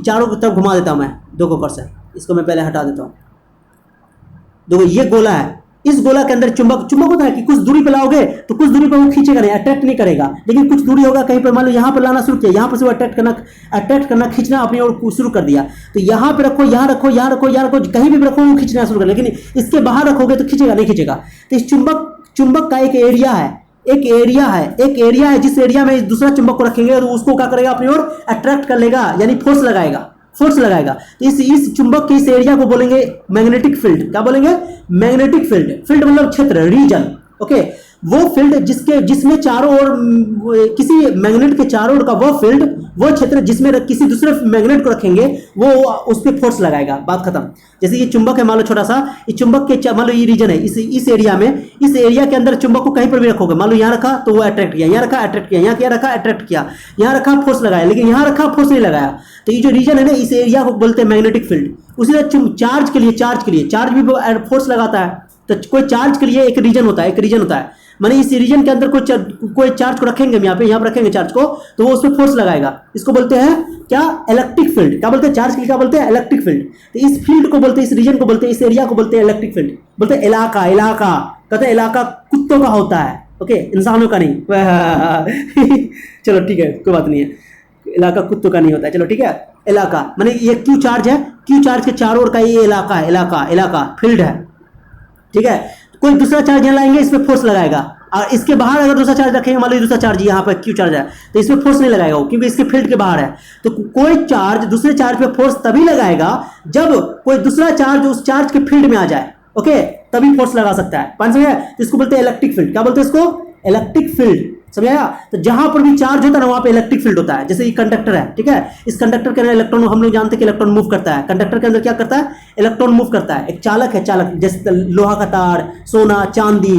चारों तरफ घुमा देता हूं मैं दो गोकर से। इसको मैं पहले हटा देता हूं। देखो ये गोला है, इस गोला के अंदर चुंबक होता है कि कुछ दूरी पे लाओगे तो कुछ दूरी पे वो खींचेगा नहीं, अट्रैक्ट नहीं करेगा। लेकिन कुछ दूरी होगा कहीं पर, मान लो यहाँ पर लाना शुरू किया, यहाँ पर से वो अट्रैक्ट करना, खींचना अपनी ओर शुरू कर दिया। तो यहाँ पे रखो, यहाँ रखो, कहीं भी रखो वो खींचना शुरू कर। लेकिन इसके बाहर रखोगे तो खींचेगा नहीं, खींचेगा। तो इस चुंबक का एक एरिया है, जिस एरिया में दूसरा चुंबक को रखेंगे तो उसको क्या करेगा? अपनी ओर अट्रैक्ट कर लेगा, यानी फोर्स लगाएगा। तो इस चुंबक के इस एरिया को बोलेंगे मैग्नेटिक फील्ड। क्या बोलेंगे? मैग्नेटिक फील्ड मतलब क्षेत्र, रीजन। ओके, वो फील्ड जिसमें चारों ओर, किसी मैग्नेट के चारों ओर का वो फील्ड, वो क्षेत्र जिसमें किसी दूसरे मैग्नेट को रखेंगे वो उस पर फोर्स लगाएगा। बात खत्म। जैसे ये चुंबक है मान लो छोटा सा, इस चुंबक के मान लो ये रीजन है, इस एरिया में, इस एरिया के अंदर चुंबक को कहीं पर भी रखोगे, मान लो यहाँ रखा तो वो अट्रैक्ट किया, यहाँ रखा अट्रैक्ट किया, यहाँ रखा अट्रैक्ट किया, यहाँ रखा फोर्स लगाया, लेकिन यहाँ रखा फोर्स नहीं लगाया। तो ये जो रीजन है ना, इस एरिया को बोलते हैं मैग्नेटिक फील्ड। उसी तरह चार्ज भी फोर्स लगाता है। तो कोई चार्ज के लिए एक रीजन होता है, माने इस रीजन के अंदर कोई चार्ज को रखेंगे हम यहाँ पे रखेंगे चार्ज को, तो वो उस पर फोर्स लगाएगा। इसको बोलते हैं क्या? Electric field. क्या बोलते हैं? चार्ज के लिए क्या बोलते हैं? Electric field. तो इस फील्ड को बोलते हैं, इस रीजन को बोलते हैं, इस एरिया को बोलते हैं इलेक्ट्रिक फील्ड। बोलते हैं इलाका। कहते हैं इलाका कुत्तों का होता है, ओके, इंसानों का नहीं। चलो ठीक है, कोई बात नहीं है, इलाका कुत्तों का नहीं होता है। चलो ठीक है, इलाका माने ये क्यू चार्ज है, क्यू चार्ज के चारों ओर का ये इलाका है, इलाका फील्ड है, ठीक है। कोई दूसरा चार्ज यहाँ लाएंगे, इस पर फोर्स लगाएगा, और इसके बाहर अगर दूसरा चार्ज रखेंगे, मान लो दूसरा चार्ज यहाँ पर क्यू चार्ज है, तो इसमें फोर्स नहीं लगाएगा वो, क्योंकि इसके फील्ड के बाहर है। तो कोई चार्ज दूसरे चार्ज पे फोर्स तभी लगाएगा जब कोई दूसरा चार्ज उस चार्ज के फील्ड में आ जाए, ओके, तभी फोर्स लगा सकता है। पांच समझ? तो इसको बोलते हैं इलेक्ट्रिक फील्ड। क्या बोलते हैं इसको? Electric field. समझाया? तो जहां पर भी चार्ज होता है ना, वहां पे इलेक्ट्रिक फील्ड होता है। जैसे ये कंडक्टर है, ठीक है, इस कंडक्टर के अंदर इलेक्ट्रॉन, हम लोग जानते हैं कि इलेक्ट्रॉन मूव करता है। कंडक्टर के अंदर क्या करता है? इलेक्ट्रॉन मूव करता है। एक चालक है, चालक जैसे लोहा का तार, सोना, चांदी,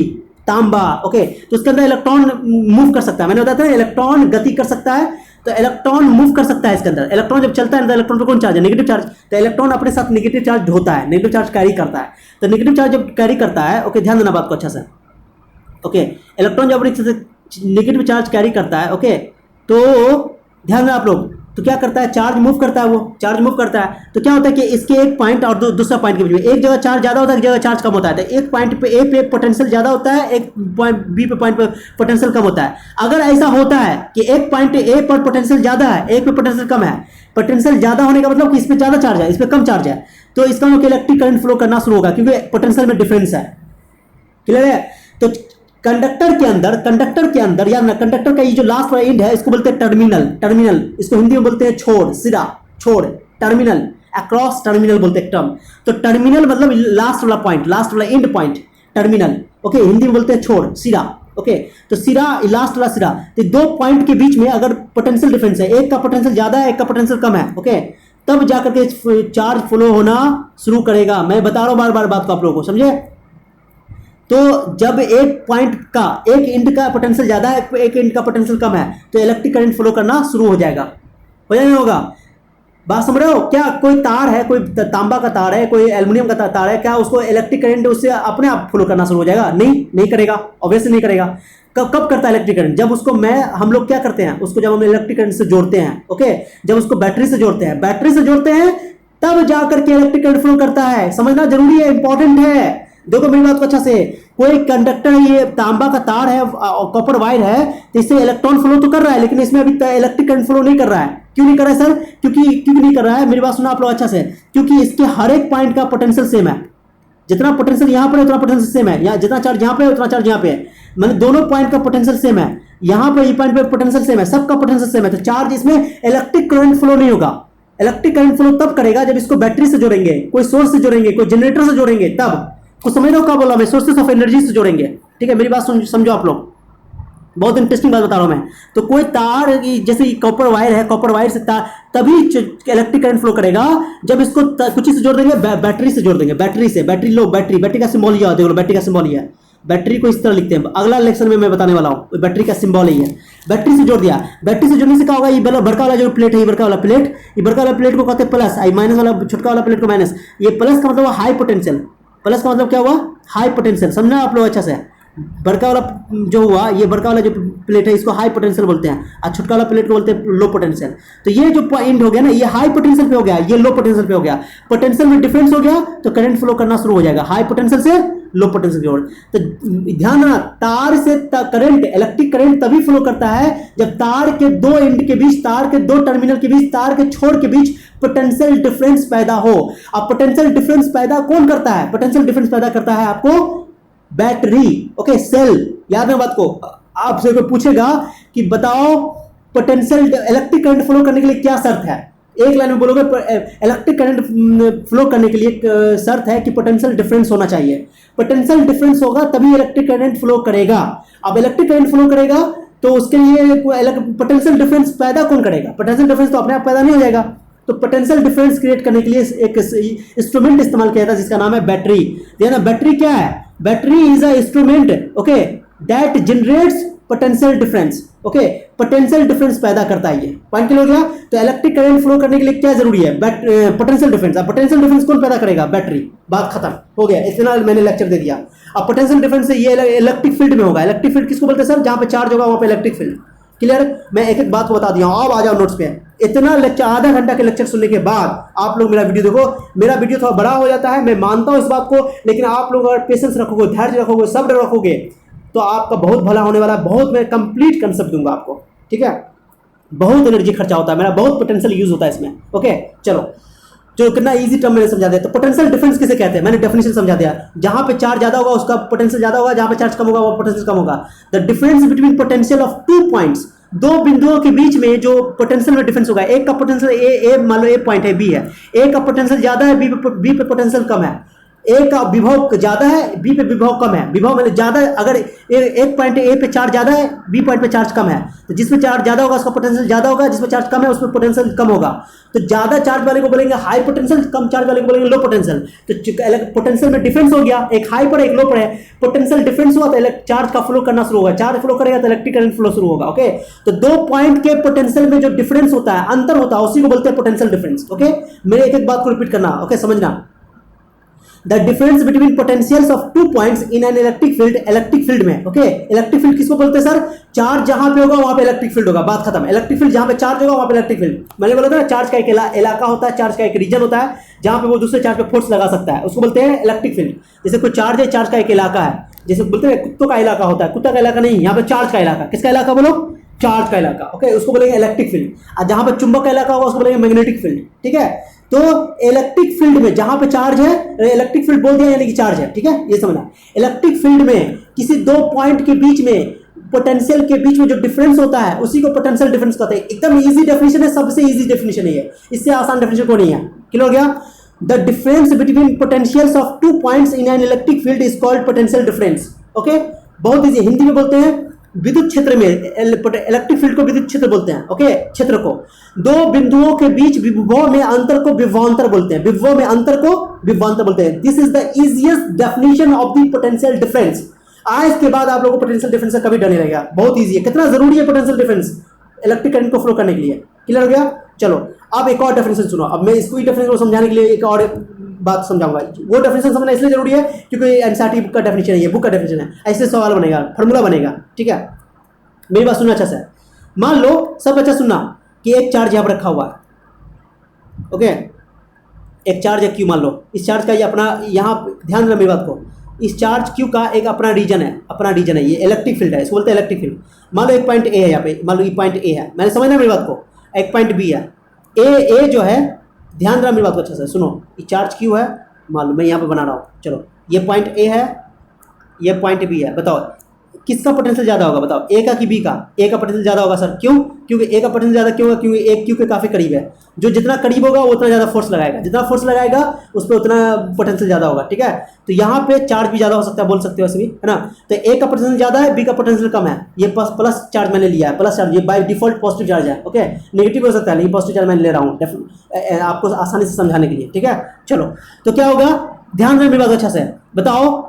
तांबा, ओके, तो उसके अंदर इलेक्ट्रॉन मूव कर सकता है। मैंने बताया था इलेक्ट्रॉन गति कर सकता है, तो इलेक्ट्रॉन मूव कर सकता है इसके अंदर। इलेक्ट्रॉन जब चलता है तो इलेक्ट्रॉन पर कौन चार्ज है? Negative charge. तो इलेक्ट्रॉन अपने साथ नेगेटिव चार्ज ढोता है, नेगेटिव चार्ज कैरी करता है। तो नेगेटिव चार्ज जब कैरी करता है, ओके, ध्यान देना बात को अच्छा से, ओके, इलेक्ट्रॉन जब अपने नेगेटिव चार्ज कैरी करता है, ओके, तो ध्यान देना आप लोग, तो क्या करता है? चार्ज मूव करता है, वो चार्ज मूव करता है, तो क्या होता है कि इसके एक पॉइंट और दूसरा पॉइंट के बीच में एक जगह चार्ज ज्यादा होता है, एक जगह चार्ज कम होता है। तो एक पॉइंट पे ए पे पोटेंशियल ज्यादा होता है, एक पॉइंट बी पे पॉइंट पे पोटेंशियल कम होता है। अगर ऐसा होता है कि एक पॉइंट ए पर पोटेंशियल ज्यादा है, एक पे पोटेंशियल कम है, पोटेंशियल ज्यादा होने का मतलब कि इस पे ज्यादा चार्ज है, इस पे कम चार्ज है, तो इसका मतलब इलेक्ट्रिक करंट फ्लो करना शुरू होगा, क्योंकि पोटेंशियल में डिफरेंस है। क्लियर है? तो कंडक्टर के अंदर या ना, कंडक्टर का ये जो लास्ट वाला एंड है, इसको बोलते हैं टर्मिनल। इसको हिंदी में बोलते हैं छोर, सिरा, छोर, टर्मिनल, अक्रॉस टर्मिनल बोलते हैं टर्म। तो टर्मिनल मतलब लास्ट वाला पॉइंट, लास्ट वाला and point, terminal, okay, Hindi में बोलते हैं छोर, सिरा, ओके। तो सिरा, लास्ट वाला सिरा, तो दो पॉइंट के बीच में अगर पोटेंशियल डिफरेंस है, एक का पोटेंशियल ज्यादा है, एक का पोटेंशियल कम है, ओके, तब जाकर के चार्ज फ्लो होना शुरू करेगा। मैं बता रहा हूं बार बार बात को आप लोगों को, समझे? तो जब एक पॉइंट का, एक एंड का पोटेंशियल ज्यादा है, एक एंड का पोटेंशियल कम है, तो इलेक्ट्रिक करंट फ्लो करना शुरू हो जाएगा। होगा? बात समझ रहे हो? क्या कोई तार है, कोई तांबा का तार है, कोई एल्युमिनियम का तार है, क्या उसको इलेक्ट्रिक करंट उससे अपने आप फ्लो करना शुरू हो जाएगा? नहीं करेगा, ऑब्वियसली नहीं करेगा। कब करता है इलेक्ट्रिक करंट? जब उसको हम लोग क्या करते हैं, उसको जब हम इलेक्ट्रिक करंट से जोड़ते हैं, ओके, जब उसको बैटरी से जोड़ते हैं, तब जाकर के इलेक्ट्रिक करंट फ्लो करता है। समझना जरूरी है, इंपॉर्टेंट है। देखो मेरी बात को अच्छा से, कोई कंडक्टर, ये तांबा का तार है, कॉपर वायर है, तो इससे इलेक्ट्रॉन फ्लो तो कर रहा है, लेकिन इसमें अभी इलेक्ट्रिक करंट फ्लो नहीं कर रहा है। क्यों नहीं कर रहा है सर? क्योंकि नहीं कर रहा है, मेरी बात सुना आप लोग अच्छा से, क्योंकि इसके हर एक पॉइंट का पोटेंशियल सेम है। जितना पोटेंशियल यहाँ पर है उतना पोटेंशियल सेम है, जितना चार्ज यहाँ पे है उतना चार्ज यहाँ पे है, मतलब दोनों पॉइंट का पोटेंशियल सेम है। यहाँ पर ये पॉइंट पे पोटेंशियल सेम है, सबका पोटेंशियल सेम है, तो चार्ज इसमें इलेक्ट्रिक करंट फ्लो नहीं होगा। इलेक्ट्रिक करंट फ्लो तब करेगा जब इसको बैटरी से जोड़ेंगे, कोई सोर्स से जोड़ेंगे, कोई जनरेटर से जोड़ेंगे, तब। कुछ समझ रहे हो क्या बोला मैं? सोर्सेस ऑफ एनर्जी से जोड़ेंगे, ठीक है? मेरी बात समझो आप लोग, बहुत इंटरेस्टिंग बात बता रहा हूं मैं। तो कोई तार, जैसे कॉपर वायर है, कॉपर वायर से तार तभी इलेक्ट्रिक करंट फ्लो करेगा जब इसको कुछ चीज से जोड़ देंगे, बैटरी से जोड़ देंगे, बैटरी का सिंबल ये देखो, बैटरी का सिंबल ये है। बैटरी को इस तरह लिखते हैं, अगला लेक्चर में मैं बताने वाला हूं। बैटरी का सिंबल ही है, बैटरी से जोड़ दिया। बैटरी से जोड़ने से क्या होगा? ये बड़का वाला जो प्लेट है, ये बड़का वाला प्लेट को कहते हैं प्लस, माइनस वाला छोटका वाला प्लेट को माइनस। ये प्लस का मतलब हाई पोटेंशियल, प्लस का मतलब क्या हुआ? High potential. समझना आप लोग अच्छा से, बड़का वाला जो हुआ, ये बड़का वाला जो प्लेट है इसको हाई पोटेंशियल बोलते हैं, और छोटका वाला प्लेट को बोलते हैं लो पोटेंशियल। तो ये जो पॉइंट हो गया ना, ये हाई पोटेंशियल पे हो गया, ये लो पोटेंशियल पे हो गया। पोटेंशियल में डिफरेंस हो गया तो करंट फ्लो करना शुरू हो जाएगा, हाई पोटेंशियल से लो पोटेंशियल की ओर। तो ध्यान रखना, तार से करंट, इलेक्ट्रिक करंट तभी फ्लो करता है जब तार के दो एंड के बीच, तार के दो टर्मिनल के बीच, तार के छोर के बीच पोटेंशियल डिफरेंस पैदा हो। अब पोटेंशियल डिफरेंस पैदा कौन करता है? पोटेंशियल डिफरेंस पैदा करता है आपको बैटरी, ओके, सेल। याद है बात को? आपसे कोई पूछेगा कि बताओ पोटेंशियल इलेक्ट्रिक करंट फ्लो करने के लिए क्या शर्त है, एक लाइन में बोलोगे इलेक्ट्रिक करंट फ्लो करने के लिए शर्त है कि पोटेंशियल डिफरेंस होना चाहिए। पोटेंशियल डिफरेंस होगा तभी इलेक्ट्रिक करंट फ्लो करेगा। अब इलेक्ट्रिक करंट फ्लो करेगा तो उसके लिए पोटेंशियल डिफरेंस पैदा कौन करेगा? पोटेंशियल डिफरेंस तो अपने आप पैदा नहीं हो जाएगा। तो पोटेंशियल डिफरेंस क्रिएट करने के लिए एक इंस्ट्रूमेंट इस्तेमाल किया जाता है जिसका नाम है बैटरी। बैटरी क्या है? Battery is a instrument, okay, that generates potential difference. Okay, potential difference पैदा करता है ये। पॉइंट क्लियर हो गया? तो इलेक्ट्रिक करंट फ्लो करने के लिए क्या जरूरी है? Potential difference. अब पोटेंशियल डिफरेंस कौन पैदा करेगा? बैटरी। बात खत्म हो गया, इतना मैंने लेक्चर दे दिया। अब पोटेंशियल डिफरेंस से ये इलेक्ट्रिक फील्ड में होगा। इलेक्ट्रिक फील्ड किसको बोलते हैं सर? जहां पे चार्ज होगा वहां पे इलेक्ट्रिक फील्ड। क्लियर? मैं एक एक बात को बता दिया हूं, अब आ जाओ नोट्स पे। इतना लेक्चर, आधा घंटा के लेक्चर सुनने के बाद आप लोग मेरा वीडियो देखो। मेरा वीडियो थोड़ा बड़ा हो जाता है, मैं मानता हूं इस बात को, लेकिन आप लोग अगर पेशेंस रखोगे, धैर्य रखोगे, सब्र रखोगे, तो आपका बहुत भला होने वाला है। बहुत मैं कंप्लीट कंसेप्ट दूंगा आपको, ठीक है? बहुत एनर्जी खर्चा होता है मेरा, बहुत पोटेंशियल यूज होता है इसमें। ओके चलो, जो कितना इजी टर्म मैंने समझा दिया। तो पोटेंशियल डिफरेंस किसे कहते हैं? मैंने डेफिनेशन समझा दिया। जहां पे चार्ज ज्यादा होगा उसका पोटेंशियल ज्यादा होगा, जहां पे चार्ज कम होगा वो पोटेंशियल कम होगा। The difference between potential of 2 points, दो बिंदुओं के बीच में जो पोटेंशियल में डिफरेंस होगा। एक का पोटेंशियल ए मान लो ए पॉइंट है, बी है, ए का पोटेंशियल ज्यादा है, बी पे पोटेंशियल कम है। ए का विभव ज्यादा है, बी पे विभव कम है। विभव मतलब ज्यादा, अगर एक पॉइंट ए पे चार्ज ज्यादा है, बी पॉइंट पे चार्ज कम है, तो जिसमें चार्ज ज्यादा होगा उसका पोटेंशियल ज्यादा होगा, जिसमें चार्ज कम है उसमें पोटेंशियल कम होगा। तो ज्यादा चार्ज वाले को बोलेंगे हाई पोटेंशियल, कम चार्ज वाले को बोलेंगे लो पोटेंशियल। तो पोटेंशियल में डिफरेंस हो गया, एक हाई पर एक लो पर है। पोटेंशियल डिफरेंस हुआ तो चार्ज का फ्लो करना शुरू होगा, चार्ज फ्लो करेगा तो इलेक्ट्रिक करंट फ्लो शुरू होगा। ओके, तो दो पॉइंट के पोटेंशियल में जो डिफरेंस होता है, अंतर होता है, उसी को बोलते हैं पोटेंशियल डिफरेंस। ओके, मेरे एक एक बात को रिपीट करना, ओके समझना। The difference between potentials of 2 points in an electric field, electric field में। ओके, इलेक्ट्रिक फील्ड किसको बोलते हैं सर? चार्ज जहां पे होगा वहां पे इलेक्ट्रिक फील्ड होगा, बात खत्म। इलेक्ट्रिक फील्ड जहां पे चार्ज होगा वहां पे इलेक्ट्रिक फील्ड। मैंने बोला था ना, चार्ज का एक इलाका होता है, चार्ज का एक रीजन होता है जहां पे वो दूसरे चार्ज पे फोर्स लगा सकता है, उसको बोलते हैं इलेक्ट्रिक फील्ड। जैसे कोई चार्ज है, चार्ज का एक इलाका है, जैसे बोलते हैं कुत्तों का इलाका होता है, कुत्ता का इलाका नहीं, यहाँ पे चार्ज का इलाका। किसका इलाका बोलो? चार्ज का इलाका। ओके, उसको बोलेंगे इलेक्ट्रिक फील्ड। और जहां पे चुंबक का इलाका होगा उसको बोलेंगे मैग्नेटिक फील्ड। ठीक है, तो इलेक्ट्रिक फील्ड में जहां पे चार्ज है, इलेक्ट्रिक फील्ड बोल दिया यानी कि चार्ज है। ठीक है, ये समझना। इलेक्ट्रिक फील्ड में किसी दो पॉइंट के बीच में, पोटेंशियल के बीच में जो डिफरेंस होता है उसी को पोटेंशियल डिफरेंस कहते हैं। एकदम इजी डेफिनेशन है, सबसे इजी डेफिनेशन है ये, इससे आसान डेफिनेशन को नहीं है। क्लियर हो गया? The difference between potentials of 2 points in an electric field is called potential difference. Okay, बहुत इजी, हिंदी में बोलते हैं विद्युत क्षेत्र में, इलेक्ट्रिक फील्ड को विद्युत क्षेत्र बोलते हैं। ओके, क्षेत्र को दो बिंदुओं के बीच विभव में अंतर को विभवांतर बोलते हैं। विभव में अंतर को विभवांतर बोलते हैं। This is the easiest definition of the potential difference. आज के बाद आप लोगों को पोटेंशियल डिफरेंस का कभी डर नहीं रहेगा, बहुत इजी है। कितना जरूरी है पोटेंशियल डिफरेंस इलेक्ट्रिक करंट को फ्लो करने के लिए। क्लियर हो गया? चलो अब एक और डेफिनेशन सुनो। अब मैं इसको डेफिनेशन को समझाने के लिए एक और बात समझाऊंगा। वो डेफिनेशन समझना इसलिए जरूरी है क्योंकि एनसीईआरटी बुक का डेफिनेशन है, ये बुक का डेफिनेशन है। ऐसे सवाल बनेगा, फॉर्मूला बनेगा। ठीक है, मेरी बात सुनना अच्छा से। मान लो, सब अच्छा सुनना, कि एक चार्ज यहां पर रखा हुआ है। ओके, एक चार्ज है क्यू, मान लो इस चार्ज का ये अपना, यहां ध्यान देना मेरी बात को, इस चार्ज क्यू का एक अपना रीजन है, अपना रीजन है, ये इलेक्ट्रिक फील्ड है, इसको बोलते हैं इलेक्ट्रिक फील्ड। मान लो एक पॉइंट ए है यहाँ पे, मान लो ये पॉइंट ए है, मैंने समझना मेरी बात को। एक पॉइंट बी है, ए जो है, ध्यान देना मेरी बात को अच्छा से सुनो। ये चार्ज क्यू है, मान लो मैं यहाँ पे बना रहा हूँ। चलो, ये पॉइंट ए है, ये पॉइंट बी है। बताओ किसका पोटेंशियल ज्यादा होगा? बताओ, ए का कि बी का? ए का पोटेंशियल ज्यादा होगा सर। क्यों? क्योंकि ए का पोटेंशियल ज्यादा क्यों होगा? क्योंकि ए क्यू के काफी करीब है। जो जितना करीब होगा वो उतना ज्यादा फोर्स लगाएगा, जितना फोर्स लगाएगा उस पर उतना पोटेंशियल ज्यादा होगा। ठीक है, तो यहाँ पे चार्ज भी ज्यादा हो सकता है, बोल सकते हो वैसे भी, है ना। तो ए का पोटेंशियल ज्यादा है, बी का पोटेंशियल कम है। ये प्लस चार्ज मैंने लिया है, प्लस चार्ज, ये बाय डिफॉल्ट पॉजिटिव चार्ज है। ओके, नेगेटिव हो सकता है लेकिन पॉजिटिव चार्ज मैंने ले रहा हूँ आपको आसानी से समझाने के लिए। ठीक है, चलो तो क्या होगा, ध्यान देना मेरी बात अच्छा से। बताओ,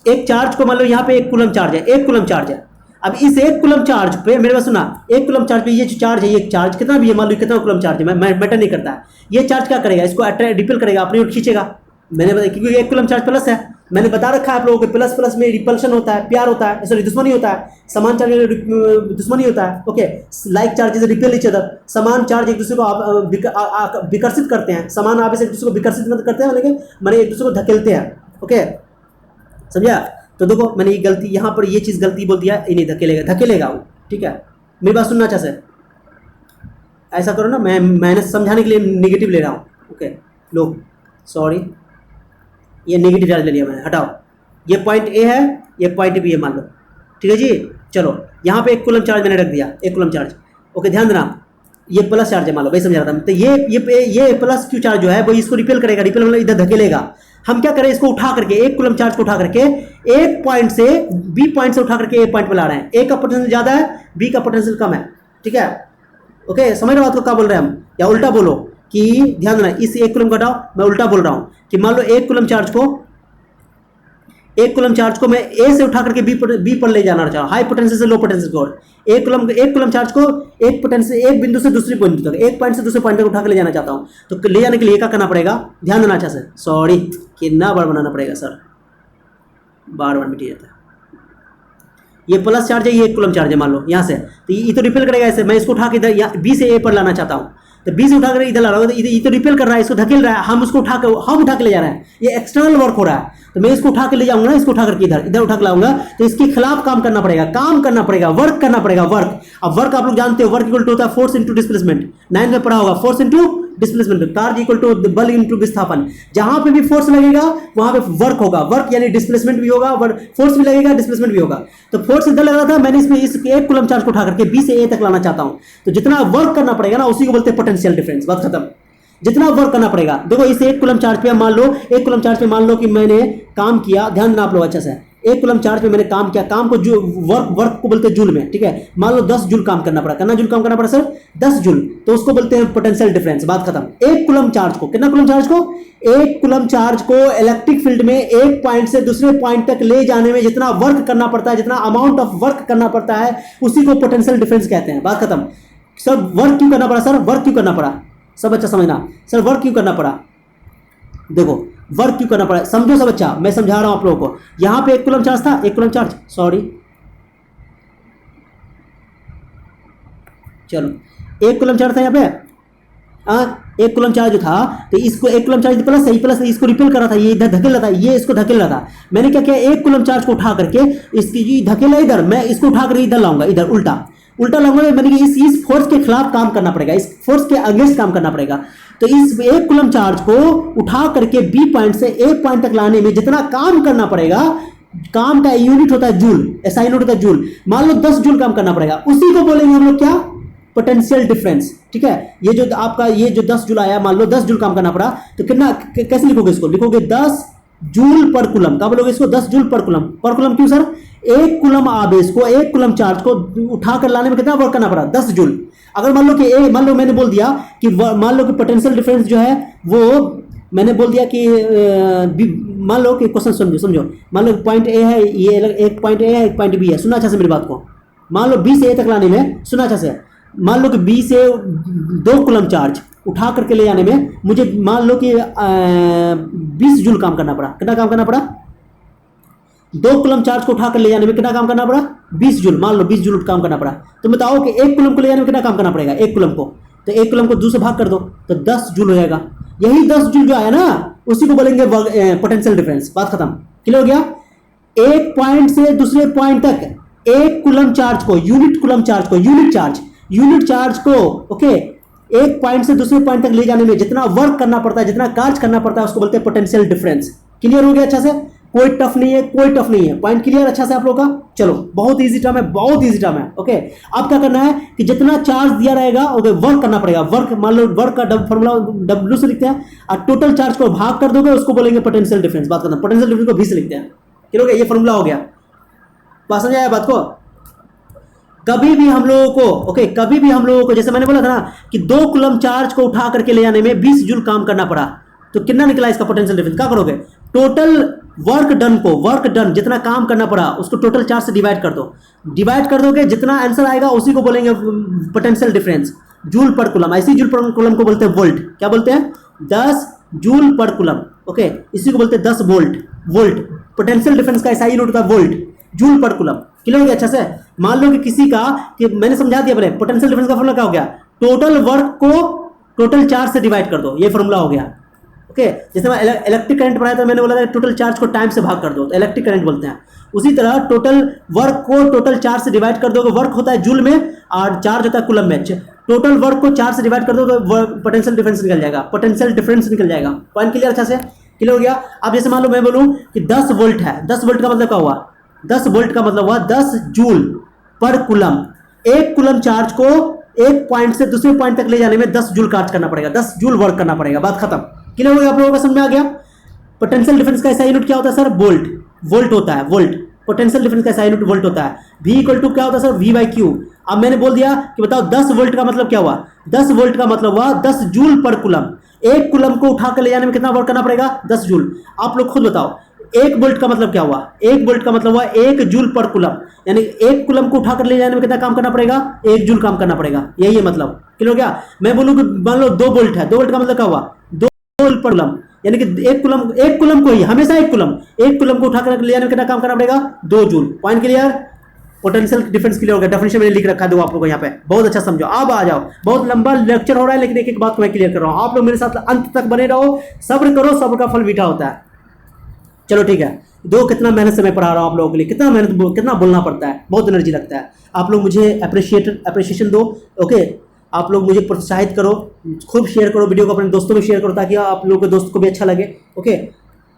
एक चार्ज को मान लो यहाँ पे 1 कूलम चार्ज है, 1 कूलम चार्ज है। अब इस 1 कूलम चार्ज पे, मेरे पास सुना, 1 कूलम चार्ज पे ये जो चार्ज है, ये चार्ज कितना भी है, मान लो कितना कूलम चार्ज है, मैटर नहीं करता है। ये चार्ज क्या करेगा? इसको रिपेल करेगा, अपनी ओर खींचेगा। मैंने बताया क्योंकि 1 कूलम चार्ज प्लस है, मैंने बता रखा है आप लोगों को, प्लस प्लस में रिपल्शन होता है, प्यार होता है, सॉरी दुश्मनी होता है। समान चार्ज में दुश्मनी होता है। Okay, like charges repel each other. समान चार्ज एक दूसरे को विकर्षित करते हैं, समान आवेश एक दूसरे को विकर्षित करते हैं, लेकिन मैंने एक दूसरे को धकेलते हैं। ओके, समझा? तो देखो मैंने ये गलती, यहाँ पर ये चीज़ गलती बोल दिया, ये नहीं धकेलेगा वो। ठीक है, मेरी बात सुनना अच्छा से। ऐसा करो ना, मैंने समझाने के लिए नेगेटिव ले रहा हूँ। ओके, लो सॉरी, ये नेगेटिव चार्ज ले लिया मैंने, हटाओ। ये पॉइंट ए है, ये पॉइंट बी है, मान लो। ठीक है जी, चलो यहाँ पे 1 कूलम चार्ज मैंने रख दिया, 1 कूलम चार्ज। ओके, ध्यान देना, ये प्लस चार्ज है, मान लो वही समझा रहा था। तो ये प्लस क्यू चार्ज जो है वो इसको रिपेल करेगा, रिपेल मतलब इधर धकेलेगा। हम क्या करें, इसको उठा करके, 1 कूलम चार्ज को उठा करके एक पॉइंट से बी पॉइंट से उठा करके ए पॉइंट पर ला रहे हैं। ए का पोटेंशियल ज्यादा है, बी का पोटेंशियल कम है। ठीक है, ओके, समझ रहे हो बात को? क्या बोल रहे हैं हम, या उल्टा बोलो कि ध्यान देना, इस 1 कूलम को हटाओ, मैं उल्टा बोल रहा हूं कि मान लो 1 कूलम चार्ज को एक कूलम चार्ज को मैं ए से उठा करके बी पर ले जाना चाहूँ, हाई पोटेंशियल से लो पोटेंशियल की ओर। एक कूलम चार्ज को एक बिंदु से दूसरी बिंदु तक, एक पॉइंट से दूसरे पॉइंट तक उठा कर ले जाना चाहता हूँ, तो ले जाने के लिए क्या करना पड़ेगा, ध्यान देना अच्छा से, सॉरी कितना बार बनाना पड़ेगा सर, बार बार मिट जाता है। ये प्लस चार्ज है, ये एक कूलम चार्ज है मान लो यहाँ से, तो ये तो रिपेल करेगा ऐसे, मैं इसको उठा के इधर बी से ए पर लाना चाहता हूँ, तो बी से उठाकर इधर ला रहा हूँ, तो ये तो रिपेल कर रहा है, इसको धकेल रहा है, हम उसको उठा के ले जा रहे हैं, ये एक्सटर्नल वर्क हो रहा है, तो मैं इसको उठा के ले जाऊंगा ना, इसको उठा करके इधर उठा के लाऊंगा, तो इसके खिलाफ काम करना पड़ेगा, वर्क करना पड़ेगा, वर्क। अब वर्क आप लोग जानते हो, वर्क इक्वल टू होता है फोर्स इंटू डिस्प्लेसमेंट, 9 में पढ़ा होगा, force into displacement, charge equal to बल इंटू विस्थापन। जहां पे भी फोर्स लगेगा वहां पे वर्क होगा, वर्क यानी डिस्प्लेसमेंट भी होगा, फोर्स भी लगेगा, डिस्प्लेसमेंट भी होगा। तो फोर्स इधर लग रहा था, मैंने इसमें इस एक कूलम चार्ज को उठा करके बी से ए तक लाना चाहता हूं, तो जितना वर्क करना पड़ेगा ना, उसी को बोलते हैं पोटेंशियल डिफरेंस, बात खत्म। जितना वर्क करना पड़ेगा, देखो इस एक कूलम चार्ज पे मान लो कि मैंने काम किया, ध्यान देना आप लोग अच्छा से, एक कूलम चार्ज पे मैंने काम किया, काम को जो वर्क को बोलते हैं जूल में, ठीक है। मान लो 10 जूल काम करना पड़ा, कितना जूल काम करना पड़ा सर, 10 जूल, तो उसको बोलते हैं पोटेंशियल डिफरेंस, बात खत्म। एक कूलम चार्ज को, कितना कूलम चार्ज को, एक कूलम चार्ज को इलेक्ट्रिक फील्ड में एक पॉइंट से दूसरे पॉइंट तक ले जाने में जितना वर्क करना पड़ता है, जितना अमाउंट ऑफ वर्क करना पड़ता है, उसी को पोटेंशियल डिफरेंस कहते हैं, बात खत्म। सर वर्क क्यों करना पड़ा, सर वर्क क्यों करना पड़ा, सब अच्छा समझना, सर वर्क क्यों करना पड़ा, देखो वर्क क्यों करना पड़ा, समझो सब अच्छा, मैं समझा रहा हूं आप लोगों को। यहां पे एक कूलम चार्ज था, एक कूलम चार्ज, सॉरी चलो एक कूलम चार्ज था यहाँ पे, एक कूलम चार्ज था, तो इसको एक कूलम चार्ज प्लस है, प्लस इसको रिपेल कर रहा था, ये इधर धकेल रहा था, ये इसको धकेल रहा था। मैंने क्या किया, एक कूलम चार्ज को उठा करके इसकी धकेला इधर, मैं इसको उठा करके इधर लाऊंगा, इधर उल्टा लाऊंगा, मैंने इस फोर्स के खिलाफ काम करना पड़ेगा, इस फोर्स के अगेंस्ट काम करना पड़ेगा। तो इस एक कूलम चार्ज को उठा करके बी पॉइंट से ए पॉइंट तक लाने में जितना काम करना पड़ेगा, काम का यूनिट होता है जूल, एसआई यूनिट होता है जूल, मान लो 10 जूल काम करना पड़ेगा, उसी को बोलेंगे हम लोग क्या, पोटेंशियल डिफरेंस, ठीक है। ये जो आपका ये जो 10 जूल आया, मान लो 10 जूल काम करना पड़ा, तो कितना कैसे लिखोगे इसको, लिखोगे 10 जूल पर कूलम, क्या बोलोगे इसको, 10 जूल पर कूलम क्यों सर, एक कूलम आवेश को, एक कूलम चार्ज को उठा कर लाने में कितना वर्क करना पड़ा, 10 जूल। अगर मान लो मैंने बोल दिया कि मान लो कि पोटेंशियल डिफरेंस जो है वो मैंने बोल दिया कि मान लो कि क्वेश्चन समझो, मान लो पॉइंट ए है, ये एक पॉइंट ए है, एक पॉइंट बी है, सुना अच्छा से मेरी बात को, मान लो बी से ए तक लाने में, सुना अच्छा से, मान लो कि बी से 2 कूलम चार्ज उठा करके ले जाने में मुझे मान लो कि 20 जूल काम करना पड़ा, कितना काम करना पड़ा, 2 कूलम चार्ज को उठाकर ले जाने में कितना काम करना पड़ा, 20 जूल, मान लो 20 जूल काम करना पड़ा। तो बताओ कि एक कूलम को ले जाने में कितना काम करना पड़ेगा, एक कूलम को, तो एक कूलम को 2 से भाग कर दो तो 10 जूल हो जाएगा। यही 10 जूल जो आया ना, उसी को बोलेंगे पोटेंशियल डिफरेंस, बात खत्म, क्लियर हो गया। एक पॉइंट से दूसरे पॉइंट तक एक कूलम चार्ज को, यूनिट चार्ज को, ओके, एक पॉइंट से दूसरे पॉइंट तक ले जाने में जितना वर्क करना पड़ता है, जितना कार्य करना पड़ता है, उसको बोलते हैं पोटेंशियल डिफरेंस। क्लियर हो गया अच्छा से, कोई टफ नहीं है, पॉइंट क्लियर अच्छा से आप लोगों का। चलो बहुत इजी टर्म है, ओके। अब क्या करना है कि जितना चार्ज दिया रहेगा, ओके, वर्क करना पड़ेगा, वर्क, मान लो वर्क का फॉर्मूला W से लिखते हैं, और टोटल चार्ज को भाग कर दोगे, उसको बोलेंगे पोटेंशियल डिफरेंस, बात करना, पोटेंशियल डिफरेंस को V से लिखते हैं, क्लियर हो गया, ये फॉर्मूला हो गया, बात समझ आया बात को। कभी भी हम लोगों को जैसे मैंने बोला था ना कि 2 कूलम चार्ज को उठा करके ले जाने में 20 जूल काम करना पड़ा, तो कितना निकला इसका पोटेंशियल डिफरेंस, क्या करोगे, टोटल वर्क डन जितना काम करना पड़ा उसको टोटल चार्ज से डिवाइड कर दोगे, जितना आंसर आएगा उसी को बोलेंगे पोटेंशियल डिफरेंस, जूल पर कूलम। ऐसी जूल पर कूलम को बोलते हैं वोल्ट, क्या बोलते हैं, 10 जूल पर कूलम, ओके, इसी को बोलते हैं 10 वोल्ट। पोटेंशियल डिफरेंस का ऐसा ही नोट होता है वोल्ट, जूल पर कूलम, क्लियर हो गया अच्छा से। मान लो कि किसी का, कि मैंने समझा दिया पहले, पोटेंशियल डिफरेंस का फॉर्मूला क्या हो गया, टोटल वर्क को टोटल चार्ज से डिवाइड कर दो, ये फॉर्मूला हो गया, ओके। जैसे मैं इलेक्ट्रिक करंट पढ़ाया था, मैंने बोला था टोटल चार्ज को टाइम से भाग कर दो, तो इलेक्ट्रिक करंट बोलते हैं। उसी तरह टोटल वर्क को टोटल चार्ज से डिवाइड कर दोगे, वर्क होता है जूल में और चार्ज होता है कूलम में, टोटल वर्क को चार्ज से डिवाइड कर दो तो पोटेंशियल डिफरेंस निकल जाएगा, पॉइंट क्लियर अच्छा से, क्लियर हो गया। अब जैसे मान लो मैं बोलूं कि 10 वोल्ट है, 10 वोल्ट का मतलब क्या हुआ, 10 वोल्ट का मतलब हुआ 10 जूल पर कूलम। एक कूलम चार्ज को एक पॉइंट से दूसरे पॉइंट तक ले जाने में 10 जूल कार्य करना पड़ेगा, 10 जूल वर्क करना पड़ेगा, बात खत्म, क्लियर हो गया, आप लोगों को समझ में आ गया। पोटेंशियल डिफरेंस का ऐसा यूनिट क्या होता है सर, वोल्ट होता है, वोल्ट। पोटेंशियल डिफरेंस का ऐसा यूनिट वोल्ट होता है। V इक्वल टू क्या होता है सर, V/Q। अब मैंने बोल दिया कि बताओ 10 वोल्ट का मतलब क्या हुआ, 10 वोल्ट का मतलब हुआ 10 जूल पर कूलम। एक कूलम को उठा कर ले जाने में कितना वर्क करना पड़ेगा, 10 जूल। आप लोग खुद बताओ, 1 वोल्ट का मतलब क्या हुआ, 1 वोल्ट का मतलब हुआ 1 जूल पर कुलम, यानी 1 कुलम को उठाकर ले जाने में कितना काम करना पड़ेगा, 1 जूल काम करना पड़ेगा। यही है मतलब, क्लियर हो गया। मैं बोलूं कि मान लो 2 वोल्ट है, 2 वोल्ट का मतलब क्या हुआ, 2 जूल पर कुलम, यानी कि 1 कुलम को ही हमेशा 1 कुलम को उठाकर ले जाने में कितना काम करना पड़ेगा, 2 joule. Point clear, potential difference clear हो गया। डेफिनेशन मैंने लिख रखा है, दो आप लोगों को यहाँ पे, बहुत अच्छा समझो। अब आ जाओ, बहुत लंबा लेक्चर हो रहा है लेकिन एक एक बात को मैं क्लियर कर रहा हूँ, आप लोग मेरे साथ अंत तक बने रहो, सब्र करो, सब्र का फल मीठा होता है। चलो ठीक है, दो कितना मेहनत से मैं पढ़ा रहा हूँ आप लोगों के लिए, कितना बोलना पड़ता है, बहुत एनर्जी लगता है। आप लोग मुझे अप्रिशिएशन दो, ओके। आप लोग मुझे प्रोत्साहित करो, खूब शेयर करो वीडियो को, अपने दोस्तों में शेयर करो ताकि आप लोगों के दोस्त को भी अच्छा लगे, ओके।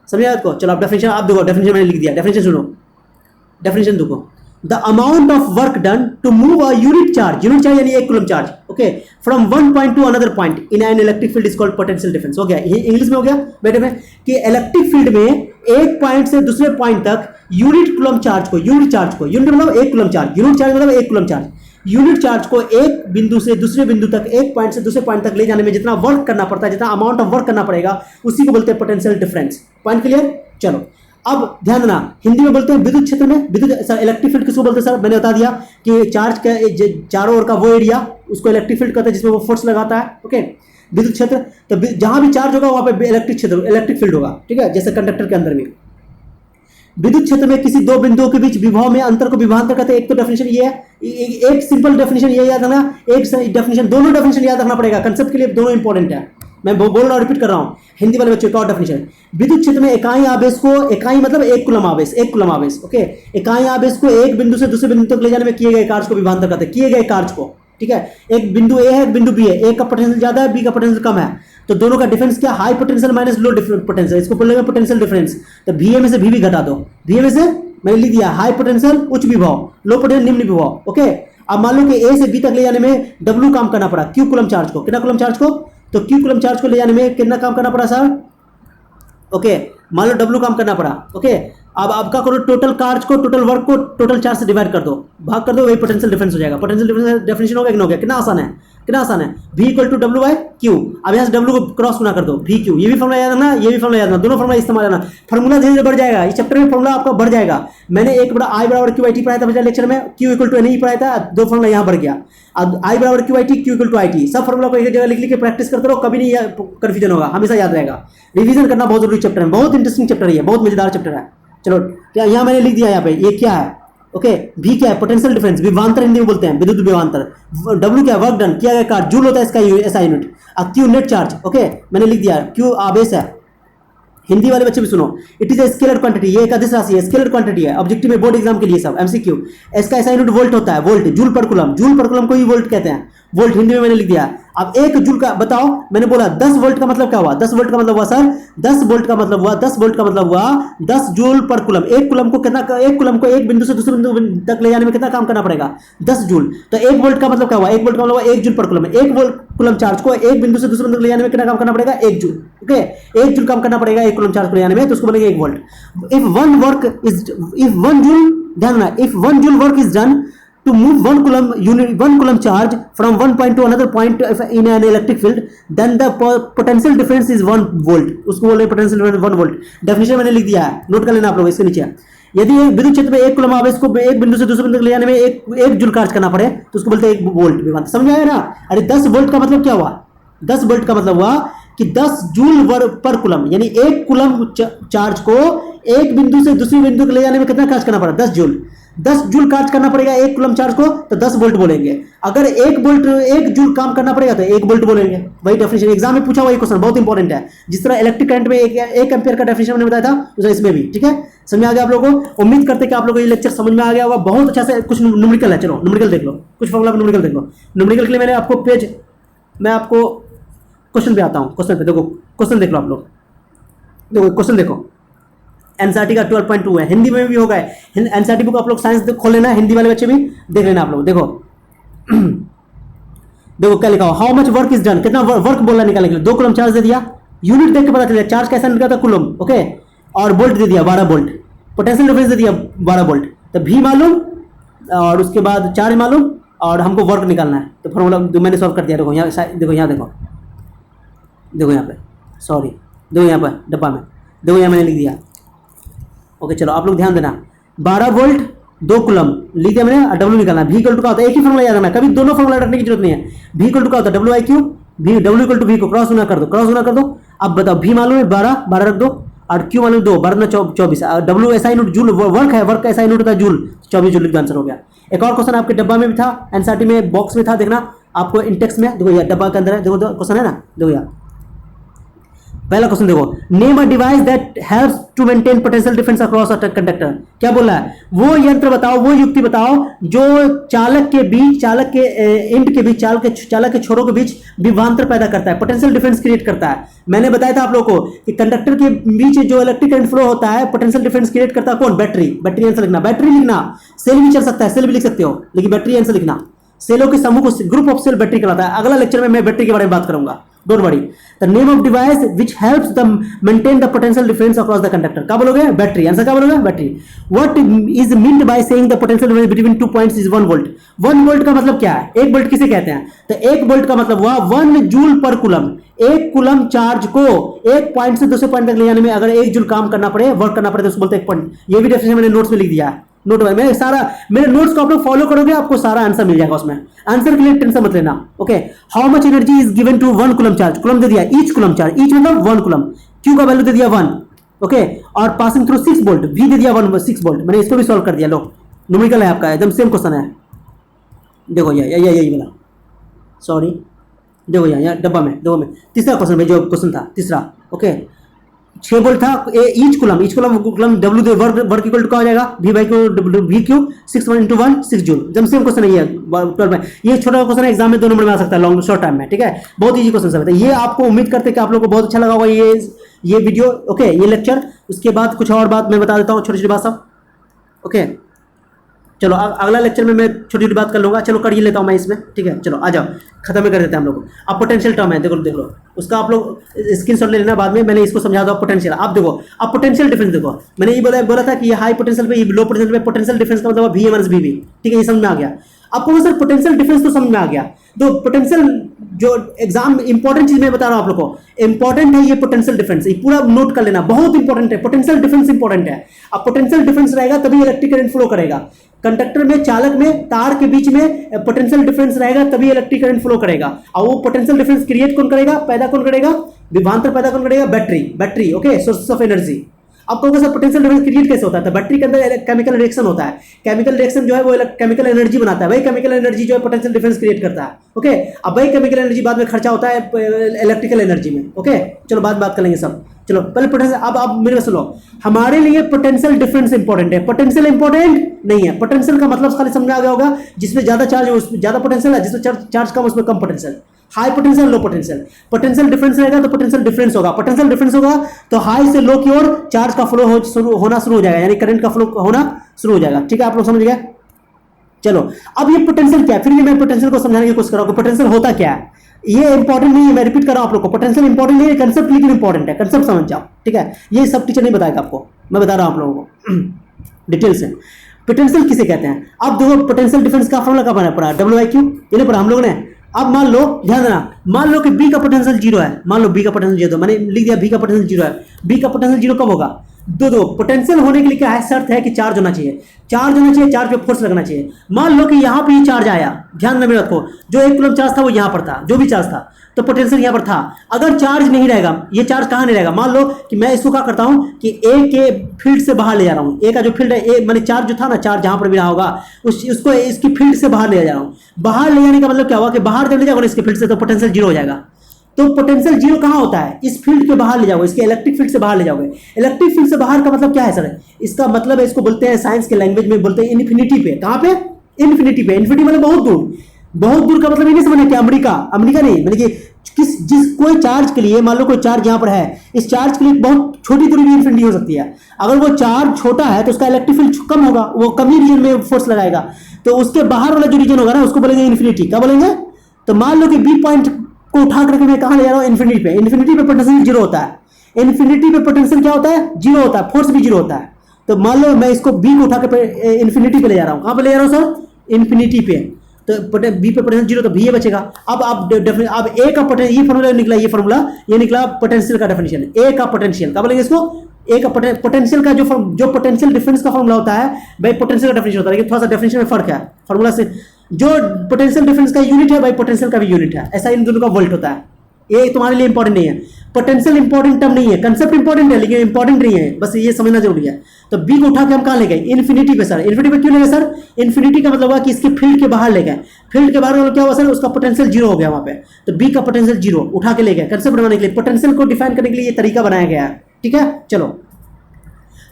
समझे आपको। चलो आप डेफिनेशन आप देखो, डेफिनेशन मैंने लिख दिया, डेफिनेशन सुनो, डेफिनेशन देखो। The amount of work done to move a unit charge यानी 1 coulomb charge, okay, from one point to another point in an electric field is called potential difference. हो गया, ये इंग्लिश में हो गया बेटे में, कि इलेक्ट्रिक फील्ड में एक पॉइंट से दूसरे पॉइंट तक यूनिट चार्ज को यूनिट मतलब 1 कूलम चार्ज, यूनिट चार्ज मतलब 1 कूलम चार्ज, यूनिट चार्ज को एक बिंदु से दूसरे बिंदु तक, एक पॉइंट से दूसरे पॉइंट तक ले जाने में जितना वर्क करना पड़ता है, जितना अमाउंट ऑफ वर्क करना पड़ेगा, उसी को बोलते हैं पोटेंशियल डिफरेंस। Point clear. चलो अब ध्यान देना, हिंदी में बोलते हैं विद्युत क्षेत्र में, इलेक्ट्रिक फील्ड किसको बोलते हैं सर, मैंने बता दिया कि चार्ज के चारों ओर का वो एरिया, उसको इलेक्ट्रिक फील्ड कहते हैं, जिसमें वो फोर्स लगाता है, ओके। विद्युत क्षेत्र, तो जहां भी चार्ज होगा वहां पे इलेक्ट्रिक फील्ड होगा, ठीक है, जैसे कंडक्टर के अंदर में। विद्युत क्षेत्र में किसी दो बिंदुओं के बीच विभव में अंतर को विभवांतर कहते हैं। एक तो डेफिनेशन ये है, एक सिंपल डेफिनेशन ये याद रखना, एक डेफिनेशन, दोनों डेफिनेशन याद रखना पड़ेगा, कंसेप्ट के लिए दोनों इंपॉर्टेंट है। मैं बोल रहा हूं, रिपीट कर रहा हूं, हिंदी वाले बच्चों का और डेफिनेशन। विद्युत क्षेत्र में इकाई आवेश को, इकाई मतलब 1 कूलम आवेश, ओके, इकाई आवेश को एक बिंदु से दूसरे बिंदु तक ले जाने में किए गए कार्य को विभवांतर कहते हैं, किए गए कार्य को, ठीक है। एक बिंदु ए है, एक बिंदु बी है, ए का पोटेंशियल ज्यादा है, बी का पोटेंशियल कम है, तो दोनों का डिफरेंस क्या, high potential minus low potential, इसको बोलेंगे पोटेंशियल डिफरेंस। तो VA में से V भी घटा दो, VA में से मैंने लिख दिया हाई पोटेंशियल उच्च विभव, लो पोटेंशियल निम्न विभव, ओके। अब मान लो कि A से B तक ले जाने में W काम करना पड़ा, Q कूलम चार्ज को, कितना कूलम चार्ज को, तो Q कूलम चार्ज को ले जाने में कितना काम करना पड़ा सर, ओके, मान लो W काम करना पड़ा, ओके। अब आपका करो टोटल चार्ज को, टोटल वर्क को टोटल चार्ज से डिवाइड कर दो, भाग कर दो, वही पोटेंशियल डिफरेंस हो जाएगा। पोटेंशियल डिफरेंस डेफिनेशन हो गया कि नहीं हो गया, कितना आसान है, कितना आसान है। V equal to W by Q, अब यहाँ से W को क्रॉस गुना कर दो, VQ, ये भी फॉर्मुला याद रखना, ये भी फॉर्मुला याद रखना, दोनों फॉर्मुला इस्तेमाल करना, फॉर्मुला धीरे धीरे बढ़ जाएगा, इस चैप्टर में फॉर्मुला आपका बढ़ जाएगा। मैंने एक बड़ा I बराबर QIT पढ़ाया था पिछले लेक्चर में, Q इक्वल टू NE पढ़ाया था, दो फॉर्मुला यहाँ बढ़ गया। अब I बराबर QIT, Q equal to IT, सब फॉर्मुला को एक जगह लिख के प्रैक्टिस करते रहो, कभी नहीं कंफ्यूजन होगा, हमेशा याद रहेगा। रिवीजन करना बहुत जरूरी चैप्टर है, बहुत इंटरेस्टिंग चैप्टर है, बहुत मजेदार चैप्टर है। चलो यहाँ मैंने लिख दिया, यहाँ पे ये क्या है, ओके। V क्या है, पोटेंशियल डिफरेंस, विभवांतर हिंदी में बोलते हैं, विद्युत विभवांतर। W क्या है, वर्क डन, किया गया कार्य, जूल होता है इसका ऐसा यूनिट। अब Q नेट चार्ज, ओके, मैंने लिख दिया, Q आवेश है। हिंदी वाले बच्चे भी सुनो, it is a scalar quantity, ये एक अदिश राशि है, स्केलर क्वांटिटी है, ऑब्जेक्टिव में बोर्ड एग्जाम के लिए सब MCQ। इसका ऐसा यूनिट वोल्ट होता है, वोल्ट, जूल पर कुलम को ही वोल्ट कहते हैं, वोल्ट हिंदी में मैंने लिख दिया। अब 1 जूल का बताओ, मैंने बोला 10 वोल्ट का मतलब क्या हुआ, 10 वोल्ट का मतलब हुआ सर, 10 वोल्ट का मतलब हुआ 10 जूल पर कुलम। 1 कुलम को कितना, 1 कुलम को एक बिंदु से दूसरे बिंदु तक ले जाने में कितना काम करना पड़ेगा, 10 जूल। तो 1 वोल्ट का मतलब क्या हुआ, 1 वोल्ट का मतलब हुआ 1 joule per coulomb. 1 volt coulomb charge को एक बिंदु से दूसरे बिंदु तक ले जाने में कितना काम करना पड़ेगा, 1 जूल, ओके। 1 जूल काम करना पड़ेगा 1 कुलम चार्ज को ले जाने में, तो उसको बोलेंगे 1 वोल्ट। इफ 1 जूल, ध्यान रखना, if 1 joule work is done to move 1 coulomb charge from one point to another point in an electric field, then the potential difference is 1 volt, उसको बोल रहे हैं potential difference 1 volt। डेफिनेशन मैंने लिख दिया है, नोट कर लेना आप लोग इसके नीचे। यदि विद्युत क्षेत्र में 1 कूलम आवेश को एक बिंदु से दूसरे बिंदु तक ले जाने में एक जूल कार्य करना पड़े, तो उसको बोलते हैं 1 वोल्ट विभवांतर। समझ आया ना। अरे 10 वोल्ट का मतलब क्या हुआ, 10 वोल्ट का मतलब हुआ कि 10 जूल पर कुलम, यानी 1 कुलम चार्ज को एक बिंदु से दूसरे बिंदु तक ले जाने में कितना कार्य करना पड़ा, 10 जूल। 10 जूल कार्य करना पड़ेगा 1 कूलम चार्ज को, तो 10 वोल्ट बोलेंगे। अगर 1 जूल काम करना पड़ेगा तो 1 वोल्ट बोलेंगे। वही डेफिनेशन एग्जाम में पूछा हुआ ये क्वेश्चन बहुत इंपॉर्टेंट है। जिस तरह इलेक्ट्रिक करंट में 1 एम्पियर का डेफिनेशन मैंने बताया था, उसे इसमें भी, ठीक है। समझ आ गया आप लोगों को। उम्मीद करते हैं कि आप लोगों को ये लेक्चर समझ में आ गया होगा बहुत अच्छा से। कुछ न्यूमेरिकल है, चलो न्यूमेरिकल देख लो, कुछ फॉर्मूला का न्यूमेरिकल देख लो। न्यूमेरिकल के लिए मैंने आपको पेज, मैं आपको क्वेश्चन पे आता हूँ, क्वेश्चन पे देखो, क्वेश्चन देख लो आप लोग, देखो क्वेश्चन देखो। एनसीईआरटी का 12.2 है, हिंदी में भी होगा। एनसीईआरटी बुक आप लोग साइंस खोल लेना, हिंदी वाले बच्चे भी देख लेना आप लोग। देखो देखो क्या लिखा हो, how much work is done, कितना वर्क बोला निकालने के लिए। 2 कूलम चार्ज दे दिया, यूनिट देख के पता चल, चार्ज कैसा निकला था, कूलम, ओके। और वोल्ट दे दिया 12 वोल्ट, पोटेंशियल डिफरेंस दे दिया 12 वोल्ट, तो V मालूम और उसके बाद चार्ज मालूम और हमको वर्क निकालना है। तो फॉर्मूला मैंने सॉल्व कर दिया। देखो यहाँ, देखो यहाँ, देखो यहाँ पे, सॉरी, देखो यहाँ पर डब्बा में, देखो यहाँ मैंने लिख दिया ओके चलो आप लोग ध्यान देना, 12 वोल्ट 2 कूलम लिख दिया मैंने, और डब्ल्यू निकालना। वी इक्वल टू क्या होता है, एक ही फॉर्मूला याद रखना, कभी दोनों फॉर्मूला रखने की जरूरत नहीं है। वी इक्वल टू क्या होता है, W I Q, V W equal to V को क्रॉस गुना कर दो, क्रॉस गुना कर दो। अब बताओ वी मालूम है 12, 12 रख दो, और क्यू मालूम 2, 12 24, W SI unit joule work है, वर्क का एसआई यूनिट होता है जूल, 24 जूल का आंसर हो गया। एक और क्वेश्चन आपके डब्बा में भी था, एनसीईआरटी में बॉक्स में था, देखना आपको इंटेक्स में, देखो यार डब्बा के अंदर है, देखो क्वेश्चन है ना, देखो यार पहला क्वेश्चन देखो, name a device that helps to maintain potential difference across a conductor. क्या बोल रहा है, वो यंत्र बताओ, वो युक्ति बताओ जो चालक के बीच, चालक के एंड के बीच, चालक के छोरों के बीच विभवांतर पैदा करता है, पोटेंशियल डिफरेंस क्रिएट करता है। मैंने बताया था आप लोगों को कि कंडक्टर के बीच जो इलेक्ट्रिक करंट फ्लो होता है, पोटेंशियल डिफरेंस क्रिएट करता है कौन, बैटरी। बैटरी आंसर लिखना, बैटरी लिखना, सेल भी चल सकता है, सेल भी लिख सकते हो, लेकिन बैटरी आंसर लिखना। सेलों के समूह को ग्रुप ऑफ सेल बैटरी कहलाता है। अगला लेक्चर में मैं बैटरी के बारे में बात करूंगा, don't worry. The name of device which helps the maintain the potential difference across the conductor, क्या बोलोगे, बैटरी। आंसर क्या बोलोगे, battery. What is meant by saying the potential difference between 2 points is 1 volt. 1 volt का मतलब क्या है, 1 volt किसे कहते हैं, तो 1 वोल्ट का मतलब हुआ 1 जूल पर कूलम। 1 कूलम चार्ज को एक पॉइंट से दूसरे पॉइंट तक ले जाने में अगर 1 जूल काम करना पड़े, वर्क करना पड़े, तो उसको बोलते हैं 1 पॉइंट। ये भी डेफिनेशन मैंने नोट्स में लिख दिया है, नोट मैं सारा, मेरे नोट्स को आप लोग फॉलो करोगे, आपको सारा आंसर मिल जाएगा उसमें। आंसर के लिए टेंशन मत लेना, okay. How much energy is given to 1 coulomb charge, coulomb दे दिया, ईच कूलम चार्ज, ईच मतलब 1 कूलम, क्यू का वैल्यू दे दिया 1, ओके। और पासिंग थ्रू 6 वोल्ट, वी दे दिया 6 वोल्ट। मैंने इसको भी सॉल्व कर दिया, लो न्यूमेरिकल है आपका, एकदम सेम क्वेश्चन है। देखो यही वाला, सॉरी, देखो यहाँ डब्बा में, देखो में तीसरा क्वेश्चन में, जो क्वेश्चन था तीसरा, ओके। 6 वोल्ट था, each coulomb W the work equal to क्या हो जाएगा, V by Q, V Q 6 1 into 1 6 joule. जब सेम क्वेश्चन है ये 12 में, ये छोटा क्वेश्चन है, एग्जाम में 2 नंबर में आ सकता है, लॉन्ग शॉर्ट टाइम में, ठीक है। बहुत इजी क्वेश्चन है ये। आपको उम्मीद करते हैं कि आप लोगों को बहुत अच्छा लगा होगा ये वीडियो, ओके, ये लेक्चर। उसके बाद कुछ और बात मैं बता देता हूँ, छोटी छोटी बात सब, ओके। चलो अगला लेक्चर में मैं छोटी छोटी बात कर लूंगा, चलो कर ही लेता हूँ मैं इसमें, ठीक है। चलो आ जाओ, खत्म कर देते हैं हम लोग। अब पोटेंशियल टर्म है, देखो देख लो, उसका आप लोग स्क्रीनशॉट ले लेना बाद में, मैंने इसको समझा दो पोटेंशियल। आप देखो, अब पोटेंशियल डिफरेंस देखो, मैंने ये बोला था कि ये हाई पोटेंशियल पे, लो पोटेंशियल पे, पोटेंशियल डिफरेंस का मतलब वी माइनस वी, ठीक है, ये समझ में आ गया। आपको सर पोटेंशियल डिफरेंस तो समझ में आ गया, तो पोटेंशियल जो एग्जाम इंपॉर्टेंट चीज मैं बता रहा हूं आप लोग को, इंपॉर्टेंट है ये पोटेंशियल डिफरेंस, ये पूरा नोट कर लेना, बहुत इंपॉर्टेंट है, पोटेंशियल डिफरेंस इंपॉर्टेंट है। अब पोटेंशियल डिफरेंस रहेगा तभी इलेक्ट्रिक करंट फ्लो करेगा। कंडक्टर में, चालक में, तार के बीच में पोटेंशियल डिफरेंस रहेगा तभी इलेक्ट्रिक करंट फ्लो करेगा। और वो पोटेंशियल डिफरेंस क्रिएट कौन करेगा, पैदा कौन करेगा, विभवांतर पैदा कौन करेगा, battery, okay, source of energy. अब कहोगे सर पोटेंशियल डिफरेंस क्रिएट कैसे होता है, तो बैटरी के अंदर केमिकल रिएक्शन होता है, केमिकल रिएक्शन जो है वो केमिकल एनर्जी बनाता है, वही केमिकल एनर्जी जो है पोटेंशियल डिफरेंस क्रिएट करता है, ओके। अब वही केमिकल एनर्जी बाद में खर्चा होता है इलेक्ट्रिकल एनर्जी में, ओके। चलो बात कर लेंगे सब, चलो पहले पोटेंशियल। अब मेरे सुनो, हमारे लिए पोटेंशियल डिफरेंस इंपॉर्टेंट है, पोटेंशियल इंपॉर्टेंट नहीं है। पोटेंशियल का मतलब खाली समझ आ गया होगा, जिसमें ज्यादा चार्ज है उसमें ज्यादा पोटेंशियल है, जिसमें चार्ज कम उसमें कम potential. High potential, low potential, potential difference रहेगा तो पोटेंशियल डिफरेंस होगा, पोटेंशियल डिफरेंस होगा तो हाई से लो की ओर चार्ज का फ्लो होना शुरू हो जाएगा, यानी करंट का फ्लो होना शुरू हो जाएगा, ठीक है, आप लोग समझ गए। चलो अब ये पोटेंशियल क्या है, फिर ये मैं पोटेंशियल को समझाने की कोशिश कर रहा हूं, पोटेंशियल होता क्या है। ये इंपॉर्टेंट नहीं है, मैं रिपीट कर रहा हूं आप लोग को, पोटेंशियल इंपॉर्टेंट नहीं है, कंसेप्ट लेकिन इंपॉर्टेंट है, कंसेप्ट समझ जाओ, ठीक है। ये सब टीचर नहीं बताएगा आपको, मैं बता रहा हूं आप लोगों को डिटेल से। पोटेंशियल किसे कहते हैं, अब देखो पोटेंशियल डिफरेंस का फॉर्मूला कब पड़ा, WIQ, ये नहीं पढ़ा हम लोगों ने। अब मान लो, ध्यान देना, मान लो कि B का पोटेंशियल 0 है, मान लो B का पोटेंशियल 0, मैंने लिख दिया B का पोटेंशियल 0 है। B का पोटेंशियल 0 कब होगा, दो पोटेंशियल होने के लिए क्या है, शर्त है कि चार्ज होना चाहिए, चार्ज पे फोर्स लगना चाहिए। मान लो कि यहाँ पे ये चार्ज आया, ध्यान देना मेरे बात को, जो 1 कूलम चार्ज था वो यहाँ पर था, जो भी चार्ज था, तो पोटेंशियल यहाँ पर था। अगर चार्ज नहीं रहेगा, ये चार्ज कहाँ नहीं रहेगा, मान लो कि मैं इसको क्या करता हूँ कि A के फील्ड से बाहर ले जा रहा हूँ, A का जो फील्ड है, A मैंने चार्ज जो था ना, चार्ज जहाँ पर भी रहा होगा उसको इसकी फील्ड से बाहर ले जा रहा हूँ। बाहर ले जाने का मतलब क्या हुआ कि बाहर जब ले जाओगे इसके फील्ड से तो पोटेंशियल 0 हो जाएगा। तो पोटेंशियल 0 कहाँ होता है, इस फील्ड के बाहर ले जाओगे, इसके इलेक्ट्रिक फील्ड से बाहर ले जाओगे। इलेक्ट्रिक फील्ड से बाहर का मतलब क्या है सर, इसका मतलब है, इसको बोलते हैं साइंस के लैंग्वेज में बोलते हैं इन्फिनिटी पे। कहाँ पे, इन्फिनिटी पे। इन्फिनिटी मतलब बहुत दूर, बहुत दूर का मतलब ये नहीं समझना कि अमेरिका नहीं, मतलब कि जिस कोई चार्ज के लिए, मान लो कोई चार्ज यहाँ पर है, इस चार्ज के लिए बहुत छोटी दूरी भी इन्फिनिटी हो सकती है। अगर वो चार्ज छोटा है तो उसका इलेक्ट्रिक फील्ड कम होगा, वो कम ही रीजन में फोर्स लगाएगा, तो उसके बाहर वाला जो रीजन होगा ना उसको बोलेंगे इन्फिनिटी। क्या बोलेंगे, तो मान लो कि B पॉइंट को उठा करके मैं कहाँ ले जा रहा हूँ, इन्फिनिटी पे। इन्फिनिटी पे पोटेंशियल 0 होता है, इन्फिनिटी पे पोटेंशियल क्या होता है, 0 होता है, फोर्स भी 0 होता है। तो मान लो मैं इसको B को उठा के इन्फिनिटी पे ले जा रहा हूँ, कहाँ पे ले जा रहा हूँ सर, इन्फिनिटी पे, तो B पे पोटेंशियल 0, तो B बचेगा। अब A का पोटेंशियल, ये फॉर्मूला निकला, ये निकला पोटेंशियल का डेफिनेशन, A का पोटेंशियल क्या बोलेंगे इसको, एक पोटेंशियल का जो पोटेंशियल डिफरेंस का फॉर्मूला होता है भाई पोटेंशियल का डेफिनेशन होता है, लेकिन थोड़ा सा डेफिनेशन में फर्क है फॉर्मूला से। जो पोटेंशियल डिफरेंस का यूनिट है भाई पोटेंशियल का भी यूनिट है, ऐसा इन दोनों का वोल्ट होता है। ये तुम्हारे लिए इंपॉर्टेंट नहीं है, पोटेंशियल इंपॉर्टेंट टर्म नहीं है, कंसेप्ट इंपॉर्टेंट है लेकिन इंपॉर्टेंट नहीं है, बस ये समझना जरूरी है। तो बी को उठा के हम कहाँ ले गए, इन्फिनिटी पे। सर इन्फिनिटी पे क्यों ले गए सर, इन्फिनिटी का मतलब हुआ कि इसके फील्ड के बाहर ले गए, फील्ड के बाहर क्या हुआ सर, उसका पोटेंशियल जीरो हो गया वहां पे, तो बी का पोटेंशियल जीरो उठा के ले गए कंसेप्ट बनाने के लिए, पोटेंशियल को डिफाइन करने के लिए ये तरीका बनाया गया है। ठीक है, चलो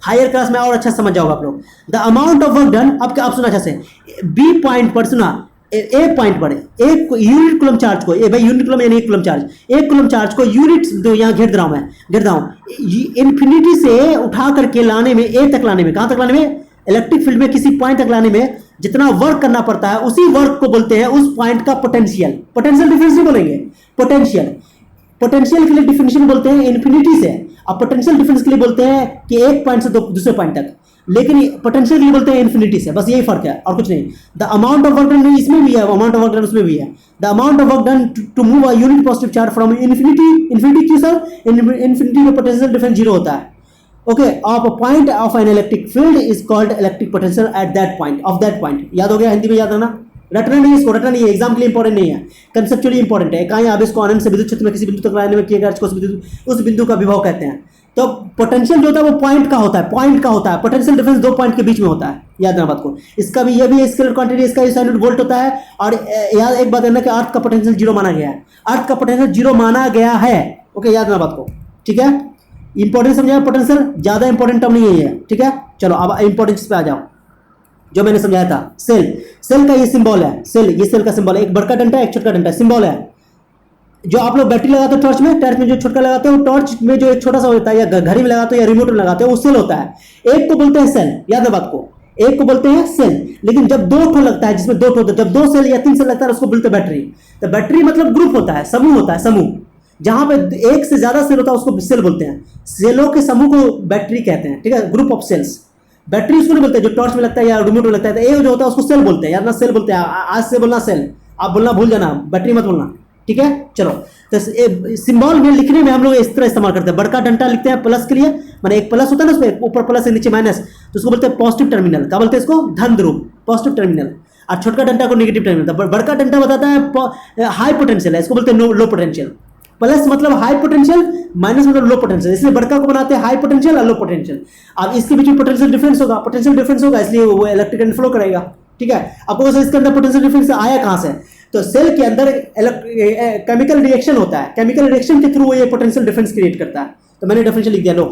हायर क्लास में और अच्छा समझ जाओगे आप लोग। The amount of work done, अब क्या आप सुना अच्छा से, बी पॉइंट पर सुना, एक पॉइंट पर एक यूनिट कूलम चार्ज को, भाई यूनिट कूलम यानी एक कूलम चार्ज, एक कूलम चार्ज को यूनिट यहाँ घेर रहा हूं मैं, घेर रहा हूं इन्फिनिटी से उठा करके लाने में, ए तक लाने में, कहां तक लाने में, इलेक्ट्रिक फील्ड में किसी पॉइंट तक लाने में जितना वर्क करना पड़ता है उसी वर्क को बोलते हैं उस पॉइंट का पोटेंशियल। पोटेंशियल डिफरेंस नहीं बोलेंगे, पोटेंशियल, पोटेंशियल के लिए डिफिनेशन बोलते हैं इन्फिनिटी से, अब पोटेंशियल डिफरेंस के लिए बोलते हैं कि एक पॉइंट से दूसरे पॉइंट तक, लेकिन पोटेंशियल के लिए बोलते हैं इन्फिनिटी से, बस यही फर्क है और कुछ नहीं। The amount of work done इसमें भी है, अमाउंट ऑफ वर्क डन उसमें भी है। The amount of work done to move a unit positive charge from infinity, infinity क्यों सर, इन्फिनिटी में पोटेंशियल डिफरेंस जीरो होता है। Okay, of a point of an electric field is called electric potential at that point, of that point. याद हो गया, हिंदी में याद रखना, रटना नहीं, इसको रटना नहीं है, एग्जाम के लिए इंपॉर्टेंट नहीं है, कंसेप्चुअली इंपॉर्टेंट है। कहीं आप इसको अनंत से विद्युत क्षेत्र में किसी बिंदु तक लाने में किए गए उस बिंदु का विभव कहते हैं। तो पोटेंशियल जो होता है वो पॉइंट का होता है, पॉइंट का होता है, पोटेंशियल डिफरेंस दो पॉइंट के बीच में होता है, याद रखना बात को। इसका भी, ये भी स्केलर क्वांटिटी, इसका यूनिट वोल्ट होता है। और याद एक बात है ना कि अर्थ का पोटेंशियल जीरो माना गया है, अर्थ का पोटेंशियल जीरो माना गया है। ओके, याद रखना बात को, ठीक है। इंपॉर्टेंट समझाया, पोटेंशियल ज्यादा इंपॉर्टेंट टर्म नहीं है, ठीक है। चलो अब इंपॉर्टेंस पे आ जाओ, जो मैंने समझाया था। सेल, सेल का ये सिंबल है, सेल, ये सेल का सिंबल है, एक बड़का डंडा एक छोटा डंडा, सिंबल है। जो आप लोग बैटरी लगाते हो टॉर्च में जो छोटा लगाते हो, टॉर्च में जो एक छोटा सा होता है, या घड़ी में लगाते हो या रिमोट में लगाते हो, वो सेल होता है। एक को बोलते हैं सेल, याद है बात को, एक को बोलते हैं सेल। लेकिन जब दो ठो लगता है, जिसमें दो ठो, जब दो सेल या तीन सेल लगता है उसको बोलते हैं बैटरी। तो बैटरी मतलब ग्रुप होता है, समूह होता है, समूह। जहां पे एक से ज्यादा सेल होता है उसको सेल बोलते हैं, सेलों के समूह को बैटरी कहते हैं, ठीक है, ग्रुप ऑफ सेल्स। बैटरी उसको नहीं बोलते जो टॉर्च में लगता है या रिमोट में लगता है, एक जो होता है उसको सेल बोलते हैं, यार ना सेल बोलते हैं, आज से बोलना सेल, आप बोलना भूल जाना, बैटरी मत बोलना, ठीक है। चलो, तो सिंबल में लिखने में हम लोग इस तरह इस्तेमाल करते हैं, बड़का डंडा लिखते हैं प्लस के लिए, माने एक प्लस होता है ना उसमें, ऊपर प्लस है नीचे माइनस, तो उसको बोलते हैं पॉजिटिव टर्मिनल, क्या बोलते हैं इसको, धन ध्रुव, पॉजिटिव टर्मिनल। और छोटका डंडा को नेगेटिव टर्मिनल। बड़का डंडा बताता है हाई पोटेंशियल है, इसको बोलते हैं लो पोटेंशियल। प्लस मतलब हाई पोटेंशियल, माइनस मतलब लो पोटेंशियल, इसलिए बड़का को बनाते हैं हाई पोटेंशियल और लो पोटेंशियल। अब इसके बीच में पोटेंशियल डिफरेंस होगा, पोटेंशियल डिफरेंस होगा, इसलिए वो इलेक्ट्रिक करंट फ्लो करेगा, ठीक है। आपको इसके अंदर पोटेंशियल डिफरेंस आया कहां से, तो सेल के अंदर केमिकल रिएक्शन होता है, केमिकल रिएक्शन के थ्रू ये पोटेंशियल डिफरेंस क्रिएट करता है। तो मैंने डेफिनेशन लिख दिया, लो,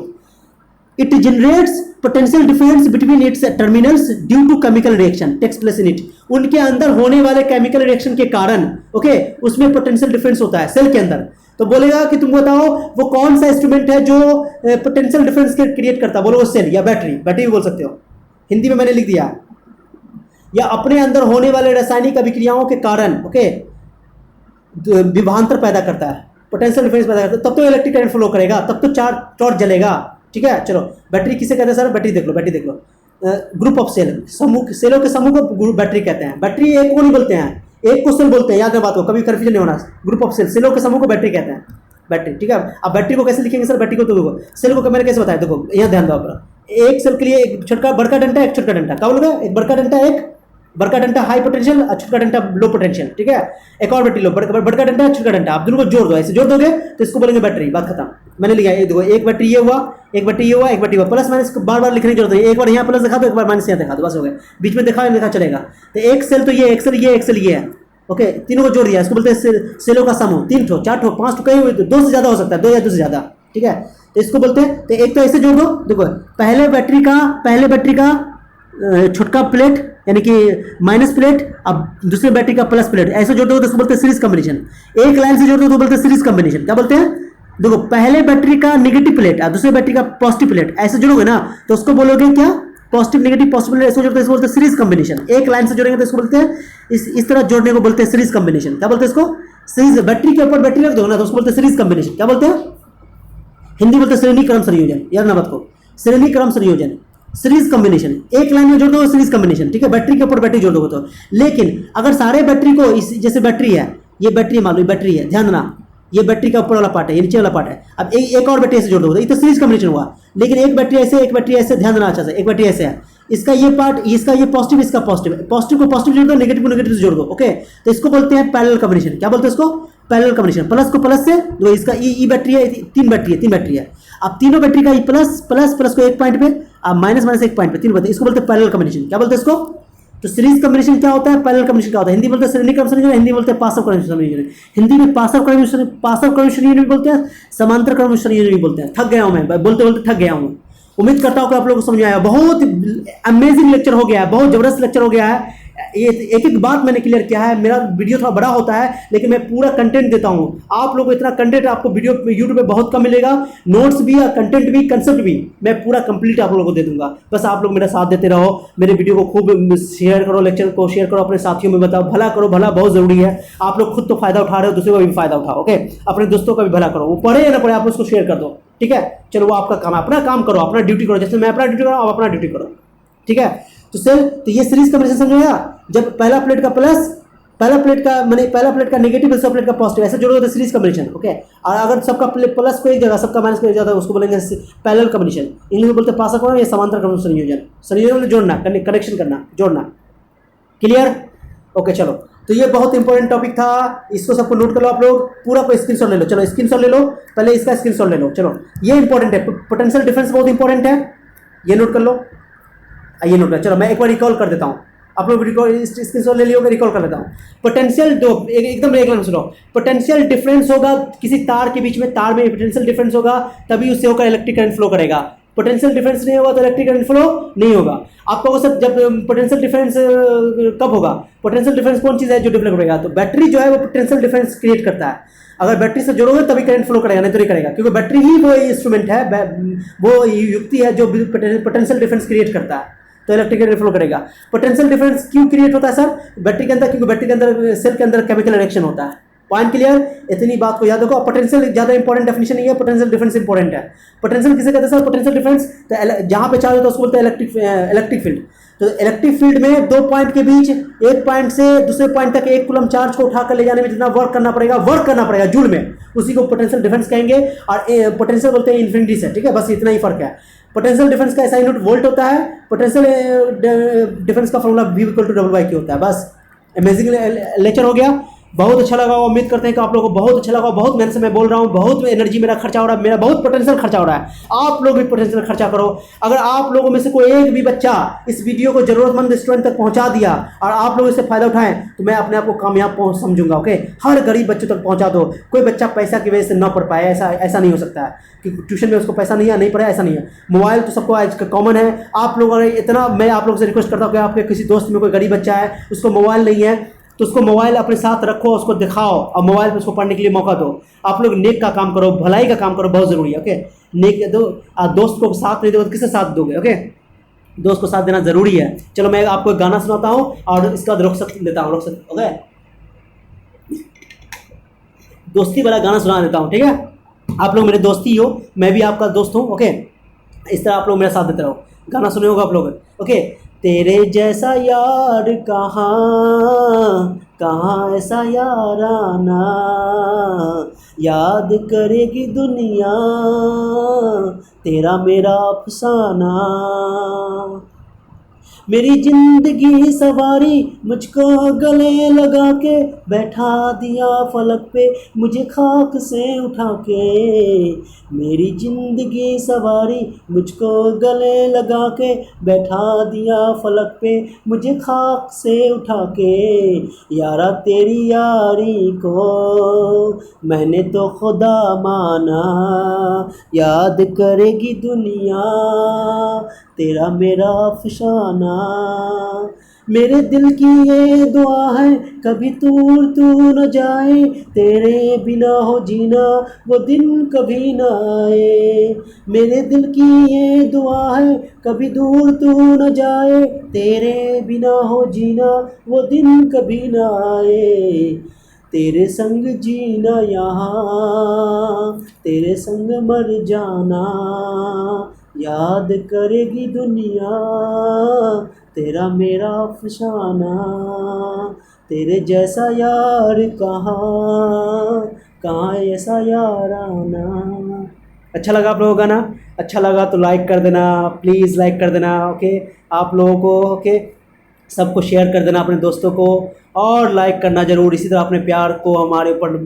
it generates potential difference between its terminals due to chemical reaction takes place in it. उनके अंदर होने वाले केमिकल रिएक्शन के कारण, ओके, उसमें पोटेंशियल डिफरेंस होता है सेल के अंदर। तो बोलेगा कि तुम बताओ वो कौन सा इंस्ट्रूमेंट है जो पोटेंशियल डिफरेंस क्रिएट करता है, बोलो वो सेल या बैटरी, बैटरी भी बोल सकते हो, हिंदी में मैंने लिख दिया, या अपने अंदर होने वाले रासायनिक अभिक्रियाओं के कारण, ओके, विभवांतर पैदा करता है, पोटेंशियल डिफरेंस पैदा करता है, तब तो इलेक्ट्रिक करंट फ्लो करेगा, तब तो टॉर्च जलेगा, ठीक है। चलो, बैटरी किसे कहते हैं सर, बैटरी देख लो, बैटरी देख लो, ग्रुप ऑफ सेल, समूह, सेलों के समूह को बैटरी कहते हैं। बैटरी एक को नहीं बोलते हैं, एक को सेल बोलते हैं, याद है बात को, कभी कंफ्यूजन नहीं होना। ग्रुप ऑफ सेल, सेलों के समूह को बैटरी कहते हैं, बैटरी, ठीक है। अब बैटरी को कैसे लिखेंगे सर, बैटरी को तो देखो, सेल को मैंने कैसे बताया, देखो यहाँ ध्यान दो आप, एक सेल के लिए एक छोटा बड़का डंडा एक छोटा डंडा, क्या बोलोगे, एक बड़का डंडा, एक बड़का डंडा हाई पोटेंशियल और छोटा डंडा लो पोटेंशियल, ठीक है। एक और बैटरी लो, बड़का डंडा छोटा डंडा, आप दोनों को जोड़ दो, ऐसे जोड़ दोगे तो इसको बोलेंगे बैटरी, बात खत्म। मैंने लिखा है, देखो एक बैटरी ये हुआ, एक बैटरी ये हुआ, एक बैटरी हुआ, प्लस माइनस बार बार लिखने की जरूरत है, एक बार यहाँ प्लस दिखा दो, एक बार माइनस यहाँ दिखा दो, बस हो गया, बीच में दिखा लिखा चलेगा। तो एक सेल तो ये, एक सेल ये, एक सेल ये है, ओके, तीनों को जोड़ दिया, इसको बोलते हैं सेलों का समूह, 3 ठो 4 ठो 5 ठो, कहीं हुए तो 2 से ज्यादा हो सकता है, 2 या 2 से ज्यादा, ठीक है। तो इसको बोलते हैं, तो एक तो ऐसे जोड़ दो, देखो पहले बैटरी का छोटका प्लेट यानी कि माइनस प्लेट, अब दूसरे बैटरी का प्लस प्लेट, ऐसे जोड़ दो तो उसको बोलते हैं सीरीज कॉम्बिनेशन। एक लाइन से जोड़ दो तो बोलते हैं सीरीज कॉम्बिनेशन, क्या बोलते हैं, देखो पहले बैटरी का नेगेटिव प्लेट और दूसरे बैटरी का पॉजिटिव प्लेट, ऐसे जोड़ोगे ना तो उसको बोलोगे क्या, पॉजिटिव नेगेटिव पॉजिटिव प्लेट, ऐसे जोड़ते हैं, इसको बोलते हैं सीरीज कॉम्बिनेशन। एक लाइन से जोड़ेंगे तो इसको बोलते हैं, इस तरह जोड़ने को बोलते हैं सीरीज कॉम्बिनेशन, क्या बोलते हैं इसको, सीरीज। बैटरी के ऊपर बैटरी रख दो ना तो उसको बोलते हैं सीरीज कॉम्बिनेशन, क्या बोलते हैं, हिंदी बोलते हैं श्रेणी क्रम संयोजन, याद ना बात को, श्रेणी क्रम संयोजन, सीरीज कॉम्बिनेशन। एक लाइन में जोड़ दो सीरीज कॉम्बिनेशन, ठीक है, बैटरी के ऊपर बैटरी जोड़ दो तो। लेकिन अगर सारे बैटरी को जैसे बैटरी है, ये बैटरी मान लो बैटरी है, ध्यान देना, ये बैटरी का ऊपर वाला पार्ट है, ये नीचे वाला पार्ट है। अब एक और बैटरी ऐसे जोड़ दो, ये तो सीरीज कॉम्बिनेशन हुआ। लेकिन एक बैटरी ऐसे, एक बैटरी ऐसे, ध्यान देना अच्छा से, एक बैटरी ऐसे है, इसका ये पार्ट, इसका ये पॉजिटिव, इसका पॉजिटिव, पॉजिटिव को पॉजिटिव जोड़ दो, नेगेटिव को नेगेटिव से जोड़ दो। ओके, तो इसको बोलते हैं पैरेलल कॉम्बिनेशन। क्या बोलते हैं इसको? Parallel combination. प्लस को प्लस से, जो इसका ई बैटरी है, तीन बैटरी है। अब तीनों बैटरी का प्लस प्लस प्लस को एक पॉइंट पे, अब माइनस माइनस एक पॉइंट पे, तीन बोलते हैं, इसको बोलते हैं पैरेलल कॉम्बिनेशन। क्या बोलते हैं इसको? तो सीरीज कॉम्बिनेशन क्या होता है, पैरेलल कॉम्बिनेशन क्या होता है? हिंदी बोलते हैं श्रेणी क्रम संयोजन, हिंदी बोलते हैं पासव क्रम संयोजन। हिंदी में पासव क्रम संयोजन भी बोलते हैं, समांतर क्रम संयोजन भी बोलते हैं। थक गया हूं मैं, बोलते बोलते थक गया हूं। उम्मीद करता हूं कि आप लोगों को समझ आया। बहुत अमेजिंग लेक्चर हो गया है, बहुत जबरदस्त लेक्चर हो गया है। ये एक एक बात मैंने क्लियर किया है। मेरा वीडियो थोड़ा बड़ा होता है, लेकिन मैं पूरा कंटेंट देता हूं। आप लोगों को इतना कंटेंट आपको वीडियो यूट्यूब पे बहुत कम मिलेगा। नोट्स भी, कंटेंट भी, कंसेप्ट भी मैं पूरा कंप्लीट आप लोगों को दे दूंगा। बस आप लोग मेरा साथ देते रहो, मेरे वीडियो को खूब शेयर करो, लेक्चर को शेयर करो, अपने साथियों में बताओ। भला करो, भला बहुत जरूरी है। आप लोग खुद तो फायदा उठा रहे हो, दूसरे का भी फायदा उठाओ। ओके, अपने दोस्तों का भी भला करो, वो पढ़े या ना पढ़े, आप उसको शेयर कर दो। ठीक है, चलो वो आपका काम है, अपना काम करो, अपना ड्यूटी करो। जैसे मैं अपना ड्यूटी करो, आप अपना ड्यूटी करो। ठीक है, तो ये सीरीज कॉम्बिनेशन समझाया। जब पहला प्लेट का प्लस, पहला प्लेट का नेगेटिव, दूसरा प्लेट का पॉजिटिव, ऐसे जोड़ोगे तो सीरीज कॉम्बिनेशन। ओके, और अगर सबका प्लस को एक जगह, सबका माइनस को एक जगह, उसको बोलेंगे पैरेलल कॉम्बिनेशन। इंग्लिश में बोलते हैं पासव क्रम या समांतर क्रम संयोजन। संयोजन में जोड़ना, कनेक्शन करना, जोड़ना। क्लियर? ओके, चलो, तो ये बहुत इंपॉर्टेंट टॉपिक था, इसको सबको नोट कर लो आप लोग। पूरा को स्क्रीनशॉट ले लो। चलो स्क्रीनशॉट ले लो, पहले इसका स्क्रीनशॉट ले लो। चलो, ये इंपॉर्टेंट है, पोटेंशियल डिफरेंस बहुत इंपॉर्टेंट है, ये नोट कर लो। ये नोट कर, चलो मैं एक बार रिकॉल कर देता हूँ। आप लोग स्क्रीनशॉट ले लियो, मैं रिकॉल कर देता हूँ। पोटेंशियल दो एकदम एक लाइन सुनो। पोटेंशियल डिफरेंस होगा किसी तार के बीच में, तार में पोटेंशियल डिफरेंस होगा, तभी उससे होकर इलेक्ट्रिक करंट फ्लो करेगा। पोटेंशियल डिफरेंस नहीं होगा तो इलेक्ट्रिक करंट फ्लो नहीं होगा। आपको सर जब पोटेंशियल डिफरेंस कब होगा? पोटेंशियल डिफरेंस कौन चीज़ है जो डेवलप करेगा? तो बैटरी जो है वो पोटेंशियल डिफरेंस क्रिएट करता है। अगर बैटरी से जोड़ोगे तभी करंट फ्लो करेगा, नहीं तो नहीं करेगा, क्योंकि बैटरी ही वो इंस्ट्रूमेंट है, वो युक्ति है जो पोटेंशियल डिफरेंस क्रिएट करता है, तो इलेक्ट्रिक करंट फ्लो करेगा। पोटेंशियल डिफरेंस क्यों क्रिएट होता है सर बैटरी के अंदर? क्योंकि बैटरी के अंदर, सेल के अंदर केमिकल रिएक्शन होता है। Point clear? इतनी बात को याद रखो। पोटेंशियल ज्यादा इंपॉर्टेंट डेफिनेशन नहीं है, पोटेंशियल डिफरेंस इंपॉर्टेंट है। पोटेंशियल किसे कहते हैं सर? पोटेंशियल डिफरेंस तो जहां पे चार्ज होता है उसको बोलते हैं इलेक्ट्रिक फील्ड। तो इलेक्ट्रिक फील्ड में दो पॉइंट के बीच, एक पॉइंट से दूसरे पॉइंट तक एक कूलम चार्ज को उठाकर ले जाने में जितना वर्क करना पड़ेगा जूल में, उसी को पोटेंशियल डिफरेंस कहेंगे। और पोटेंशियल बोलते हैं इन्फिनिटी से। ठीक है, बस इतना ही फर्क है। पोटेंशियल डिफरेंस का SI यूनिट वोल्ट होता है, पोटेंशियल डिफरेंस का फॉर्मूला V = W/Q होता है। बस अमेजिंग लेक्चर हो गया, बहुत अच्छा लगा। उम्मीद करते हैं कि आप लोगों को बहुत अच्छा लगा। बहुत मेहनत से मैं बोल रहा हूँ, बहुत एनर्जी मेरा खर्चा हो रहा है, मेरा बहुत पोटेंशियल खर्चा हो रहा है। आप लोग भी पोटेंशियल खर्चा करो। अगर आप लोगों में से कोई एक भी बच्चा इस वीडियो को जरूरतमंद स्टूडेंट तक पहुंचा दिया और आप लोग इससे फायदा उठाएं, तो मैं अपने आप को कामयाब समझूंगा। ओके, हर गरीब बच्चों तक पहुंचा दो। कोई बच्चा पैसा की वजह से ना पढ़ पाए, ऐसा नहीं हो सकता है कि ट्यूशन में उसको पैसा नहीं पड़ा, ऐसा नहीं है। मोबाइल तो सबको आज कॉमन है। आप लोग इतना, मैं आप लोगों से रिक्वेस्ट करता हूँ कि आपके किसी दोस्त में कोई गरीब बच्चा है, उसको मोबाइल नहीं है, तो उसको मोबाइल अपने साथ रखो, उसको दिखाओ और मोबाइल पे उसको पढ़ने के लिए मौका दो। आप लोग नेक का काम करो, भलाई का काम करो, बहुत जरूरी है। ओके, नेक दो। दोस्त को साथ नहीं दोगे तो किससे साथ दोगे? ओके, दोस्त को साथ देना जरूरी है। चलो मैं आपको एक गाना सुनाता हूँ और इसका रुखसत लेता हूँ। ओके, दोस्ती वाला गाना सुना देता हूँ। ठीक है, आप लोग मेरे दोस्ती हो, मैं भी आपका दोस्त हूँ। ओके, इस तरह आप लोग मेरा साथ देते रहो। गाना सुने होगा आप लोग। ओके, तेरे जैसा यार कहाँ ऐसा याराना, याद करेगी दुनिया तेरा मेरा अफसाना। मेरी जिंदगी सवारी मुझको गले लगा के, बैठा दिया फलक पे मुझे खाक से उठा के। मेरी जिंदगी सवारी मुझको गले लगा के, बैठा दिया फलक पे मुझे खाक से उठा के। यारा तेरी यारी को मैंने तो खुदा माना, याद करेगी दुनिया तेरा मेरा अफसाना। मेरे दिल की ये दुआ है कभी दूर तू न जाए, तेरे बिना हो जीना वो दिन कभी न आए। मेरे दिल की ये दुआ है कभी दूर तू न जाए, तेरे बिना हो जीना वो दिन कभी न आए। तेरे संग जीना यहाँ, तेरे संग मर जाना, याद करेगी दुनिया तेरा मेरा अफसाना। तेरे जैसा यार कहाँ ऐसा याराना। अच्छा लगा आप लोगों का ना? अच्छा लगा तो लाइक कर देना, प्लीज़ लाइक कर देना। ओके, आप लोगों को, ओके, सबको शेयर कर देना अपने दोस्तों को, और लाइक करना ज़रूर। इसी तरह अपने प्यार को हमारे ऊपर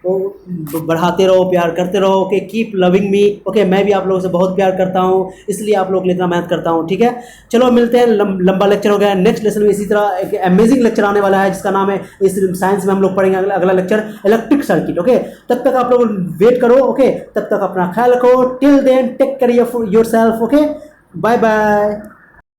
बढ़ाते रहो, प्यार करते रहो। Okay, keep loving me. Okay, मैं भी आप लोगों से बहुत प्यार करता हूँ, इसलिए आप लोगों के लिए इतना मेहनत करता हूँ। ठीक है, चलो मिलते हैं। लंबा लेक्चर हो गया। नेक्स्ट लेसन में इसी तरह एक अमेजिंग लेक्चर आने वाला है, जिसका नाम है, इस साइंस में हम लोग पढ़ेंगे अगला लेक्चर, इलेक्ट्रिक सर्किट। ओके, तब तक आप लोग वेट करो। ओके, तब तक अपना ख्याल रखो। Till then take care yourself. Okay, bye bye.